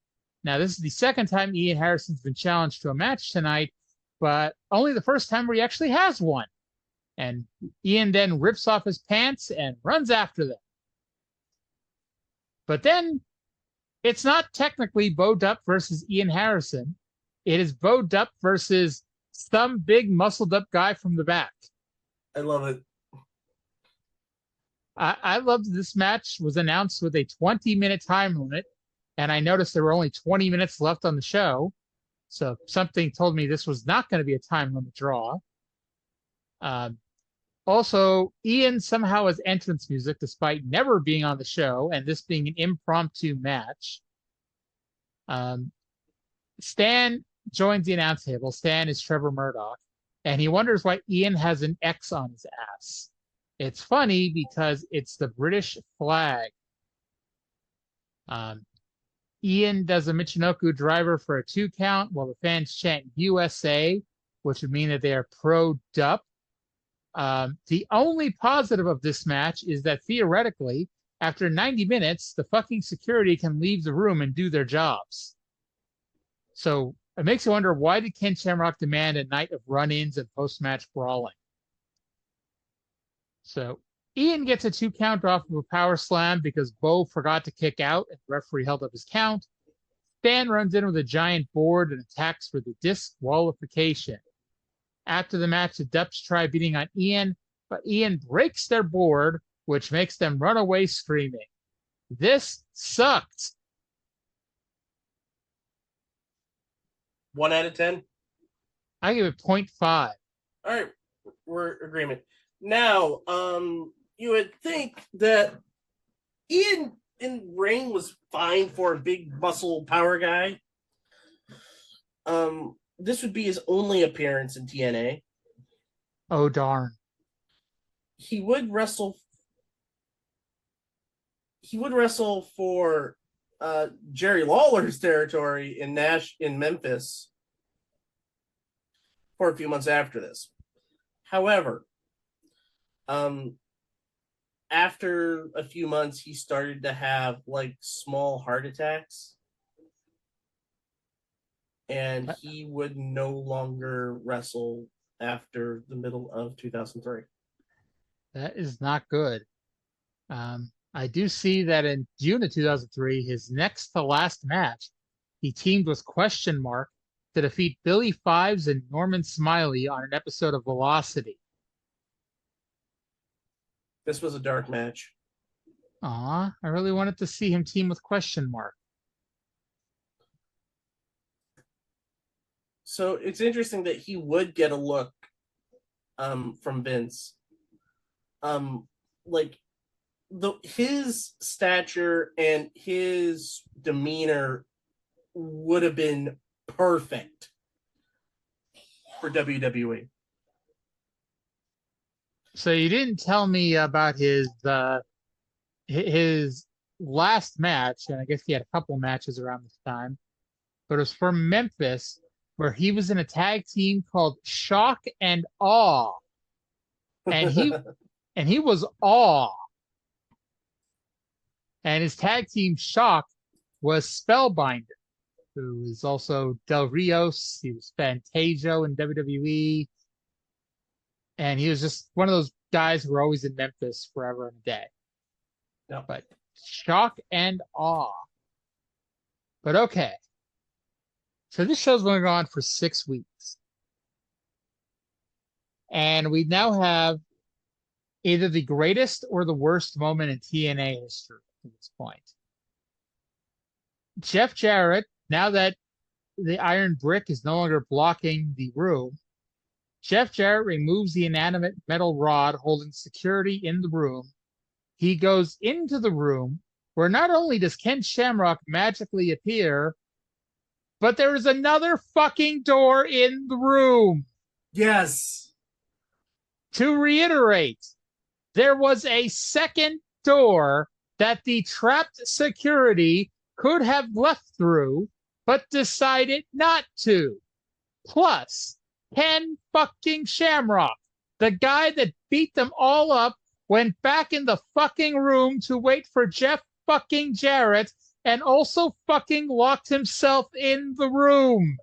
E: Now, this is the second time Ian Harrison's been challenged to a match tonight, but only the first time where he actually has one. And Ian then rips off his pants and runs after them. But then it's not technically Bo Dupp versus Ian Harrison. It is Bo Dupp versus some big muscled up guy from the back.
F: I love it.
E: I loved this match was announced with a 20-minute time limit, and I noticed there were only 20 minutes left on the show. So something told me this was not going to be a time limit draw. Also, Ian somehow has entrance music despite never being on the show, and this being an impromptu match. Stan joins the announce table. Stan is Trevor Murdoch, and he wonders why Ian has an X on his ass. It's funny because it's the British flag. Ian does a Michinoku driver for a 2 count while the fans chant USA, which would mean that they are pro-Dupp. The only positive of this match is that theoretically, after 90 minutes, the fucking security can leave the room and do their jobs. So it makes you wonder, why did Ken Shamrock demand a night of run-ins and post-match brawling? So Ian gets a 2 count off of a power slam because Bo forgot to kick out and the referee held up his count. Stan runs in with a giant board and attacks for the disqualification. After the match, the Dupps try beating on Ian, but Ian breaks their board, which makes them run away screaming. This sucked.
F: 1 out of 10?
E: I give it 0.5.
F: All right, we're agreement. Now, you would think that Ian in ring was fine for a big muscle power guy. This would be his only appearance in TNA.
E: Oh, darn.
F: He would wrestle for Jerry Lawler's territory in Memphis for a few months after this. However, after a few months, he started to have like small heart attacks, and he would no longer wrestle after the middle of 2003.
E: That is not good. I do see that in June of 2003, his next to last match, he teamed with Question Mark to defeat Billy Fives and Norman Smiley on an episode of Velocity.
F: This was a dark match.
E: I really wanted to see him team with Question Mark.
F: So it's interesting that he would get a look from Vince. His stature and his demeanor would have been perfect for WWE.
E: So you didn't tell me about his last match, and I guess he had a couple matches around this time, but it was for Memphis, where he was in a tag team called Shock and Awe, and he was Awe, and his tag team Shock was Spellbinder, who is also Del Rios. He was Fantasio in WWE. And he was just one of those guys who were always in Memphis forever and a day.
F: No.
E: But Shock and Awe. But okay. So this show's going on for 6 weeks. And we now have either the greatest or the worst moment in TNA history at this point. Jeff Jarrett, now that the iron brick is no longer blocking the room, Jeff Jarrett removes the inanimate metal rod holding security in the room. He goes into the room, where not only does Ken Shamrock magically appear, but there is another fucking door in the room.
F: Yes.
E: To reiterate, there was a second door that the trapped security could have left through, but decided not to. plus Ken fucking Shamrock, the guy that beat them all up, went back in the fucking room to wait for Jeff fucking Jarrett and also fucking locked himself in the room.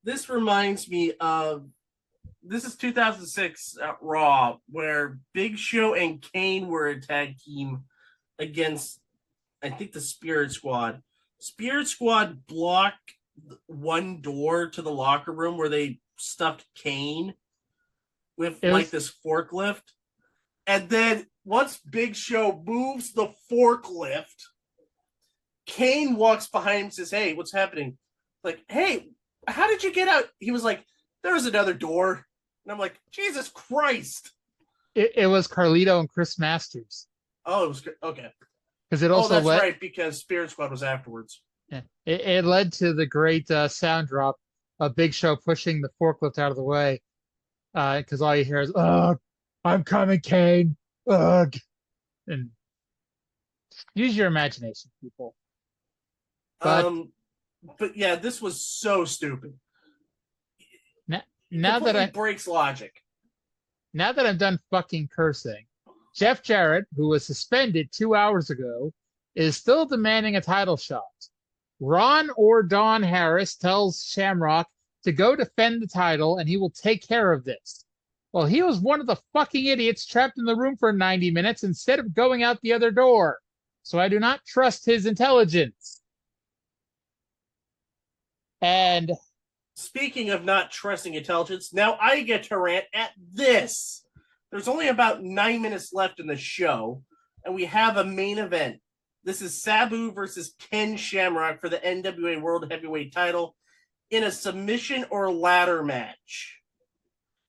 F: This reminds me of, this is 2006 Raw, where Big Show and Kane were a tag team against, I think, the Spirit Squad. Spirit Squad blocked one door to the locker room where they stuffed Kane with this forklift. And then once Big Show moves the forklift, Kane walks behind him and says, "Hey, what's happening?" Like, "Hey, how did you get out?" He was like, "There's another door." And I'm like, Jesus Christ.
E: It was Carlito and Chris Masters.
F: Oh, it was okay.
E: Because it also
F: that's right, because Spirit Squad was afterwards.
E: Yeah, it led to the great sound drop of Big Show pushing the forklift out of the way. Because all you hear is, "Ugh, I'm coming, Kane. Ugh." And use your imagination, people. But
F: yeah, this was so stupid.
E: Now that
F: it breaks logic.
E: Now that I'm done fucking cursing, Jeff Jarrett, who was suspended 2 hours ago, is still demanding a title shot. Ron or Don Harris tells Shamrock to go defend the title and he will take care of this. Well, he was one of the fucking idiots trapped in the room for 90 minutes instead of going out the other door. So I do not trust his intelligence. And
F: speaking of not trusting intelligence, now I get to rant at this. There's only about 9 minutes left in the show, and we have a main event. This is Sabu versus Ken Shamrock for the NWA World Heavyweight title in a submission or ladder match.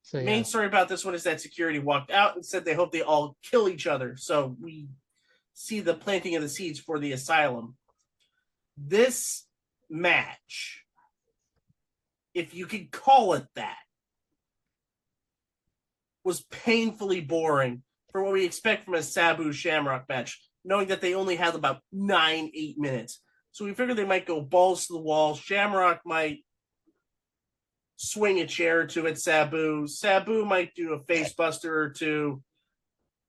F: So, yeah. Main story about this one is that security walked out and said they hope they all kill each other. So we see the planting of the seeds for the asylum. This match, if you could call it that, was painfully boring for what we expect from a Sabu Shamrock match, knowing that they only had about 9-8 minutes. So we figured they might go balls to the wall. Shamrock might swing a chair or two at Sabu. Sabu might do a face buster or two,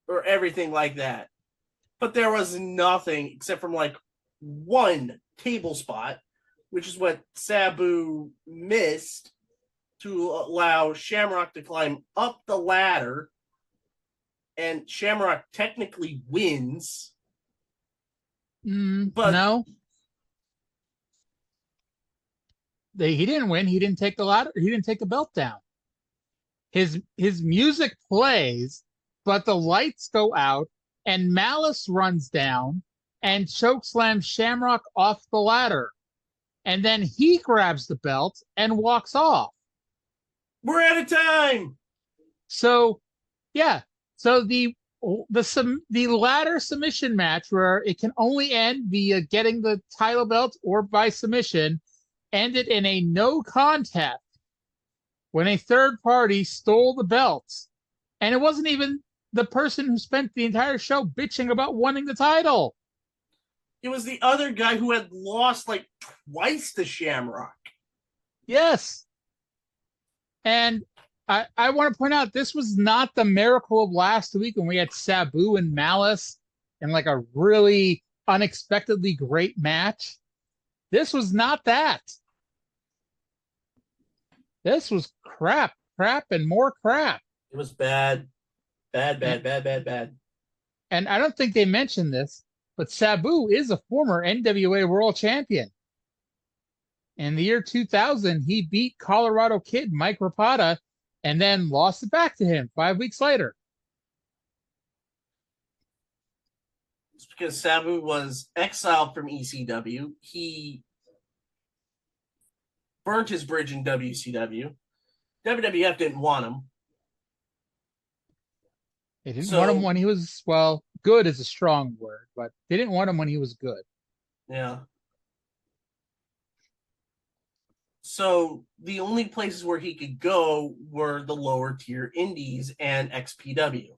F: or everything like that. But there was nothing except from like one table spot, which is what Sabu missed to allow Shamrock to climb up the ladder. And Shamrock technically wins.
E: But no. He didn't win. He didn't take the ladder. He didn't take the belt down. His music plays, but the lights go out, and Malice runs down and chokeslams Shamrock off the ladder. And then he grabs the belt and walks off.
F: We're out of time.
E: So, yeah. So the ladder submission match, where it can only end via getting the title belt or by submission, ended in a no contest when a third party stole the belts. And it wasn't even the person who spent the entire show bitching about wanting the title.
F: It was the other guy who had lost like twice to Shamrock.
E: Yes. And I want to point out, this was not the miracle of last week when we had Sabu and Malice in like a really unexpectedly great match. This was not that. This was crap, and more crap.
F: It was bad. Bad.
E: And I don't think they mentioned this, but Sabu is a former NWA World Champion. In the year 2000, he beat Colorado Kid Mike Rapata and then lost it back to him 5 weeks later.
F: It's because Sabu was exiled from ECW. He burnt his bridge in WCW. WWF didn't want him.
E: They didn't want him when he was, well, good is a strong word, but they didn't want him when he was good.
F: Yeah. So the only places where he could go were the lower tier indies and XPW.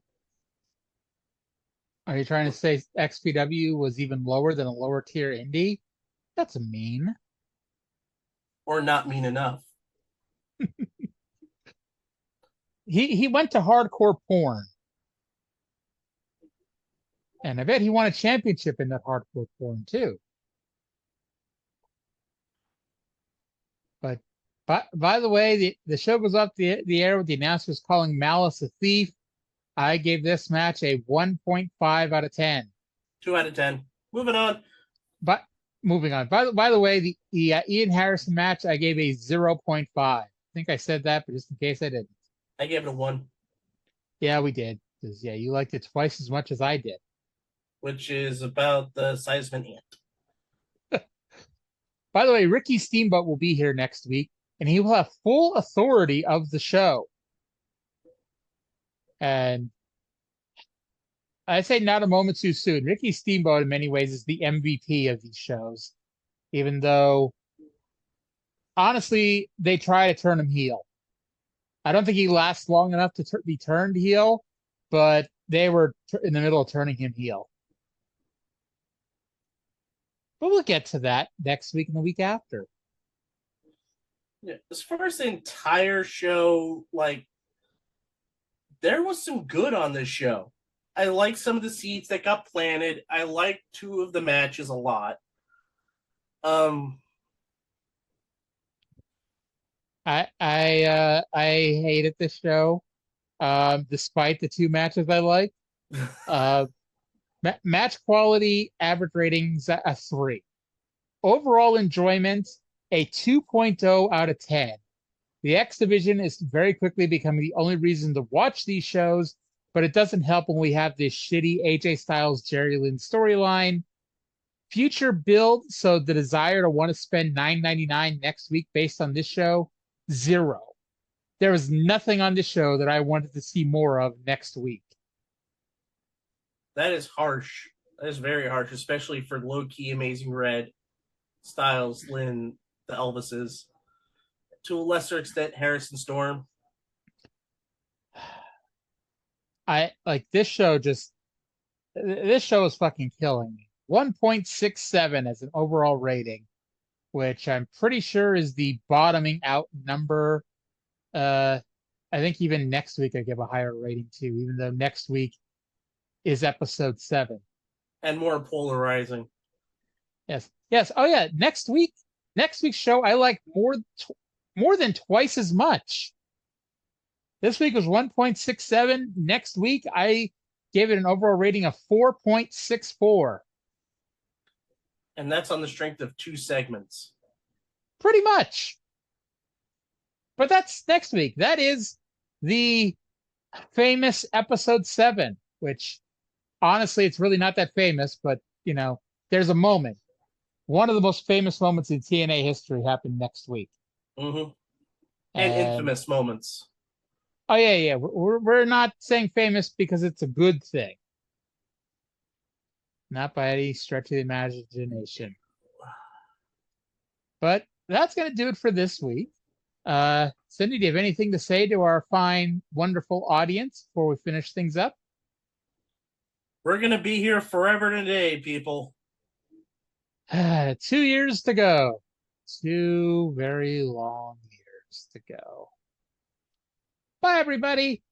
E: Are you trying to say XPW was even lower than a lower tier indie? That's mean.
F: Or not mean enough.
E: He went to hardcore porn. And I bet he won a championship in that hardcore porn too. But by the way, the show goes off the air with the announcers calling Malice a thief. I gave this match a 1.5 out of 10.
F: 2 out of 10. Moving on.
E: But moving on. By the way, the Ian Harrison match I gave a 0.5. I think I said that, but just in case I didn't.
F: I gave it a 1.
E: Yeah, we did. Because you liked it twice as much as I did.
F: Which is about the size of an ant.
E: By the way, Ricky Steamboat will be here next week, and he will have full authority of the show. And I say not a moment too soon. Ricky Steamboat, in many ways, is the MVP of these shows, even though, honestly, they try to turn him heel. I don't think he lasts long enough to be turned heel, but they were in the middle of turning him heel. But we'll get to that next week and the week after.
F: Yeah, as far as the entire show, like, there was some good on this show. I like some of the seeds that got planted. I like 2 of the matches a lot.
E: I hated this show, despite the 2 matches I liked. Match quality, average ratings a 3. Overall enjoyment, a 2.0 out of 10. The X Division is very quickly becoming the only reason to watch these shows, but it doesn't help when we have this shitty AJ Styles Jerry Lynn storyline. Future build, so the desire to want to spend $9.99 next week based on this show, 0. There was nothing on this show that I wanted to see more of next week.
F: That is harsh. That is very harsh, especially for low-key Amazing Red, Styles, Lynn, the Elvises. To a lesser extent, Harrison Storm.
E: I like this show. This show is fucking killing me. 1.67 as an overall rating, which I'm pretty sure is the bottoming out number. I think even next week I give a higher rating too, even though next week is episode 7.
F: And more polarizing.
E: Yes. Oh yeah, next week's show I like more than twice as much. This week was 1.67. Next week I gave it an overall rating of 4.64.
F: And that's on the strength of 2 segments.
E: Pretty much. But that's next week. That is the famous episode 7, which honestly, it's really not that famous, but there's a moment. One of the most famous moments in TNA history happened next week.
F: Mm-hmm. And infamous moments.
E: Oh yeah. We're not saying famous because it's a good thing. Not by any stretch of the imagination. But that's going to do it for this week. Cyndi, do you have anything to say to our fine, wonderful audience before we finish things up?
F: We're going to be here forever today, people.
E: 2 years to go. 2 very long years to go. Bye, everybody.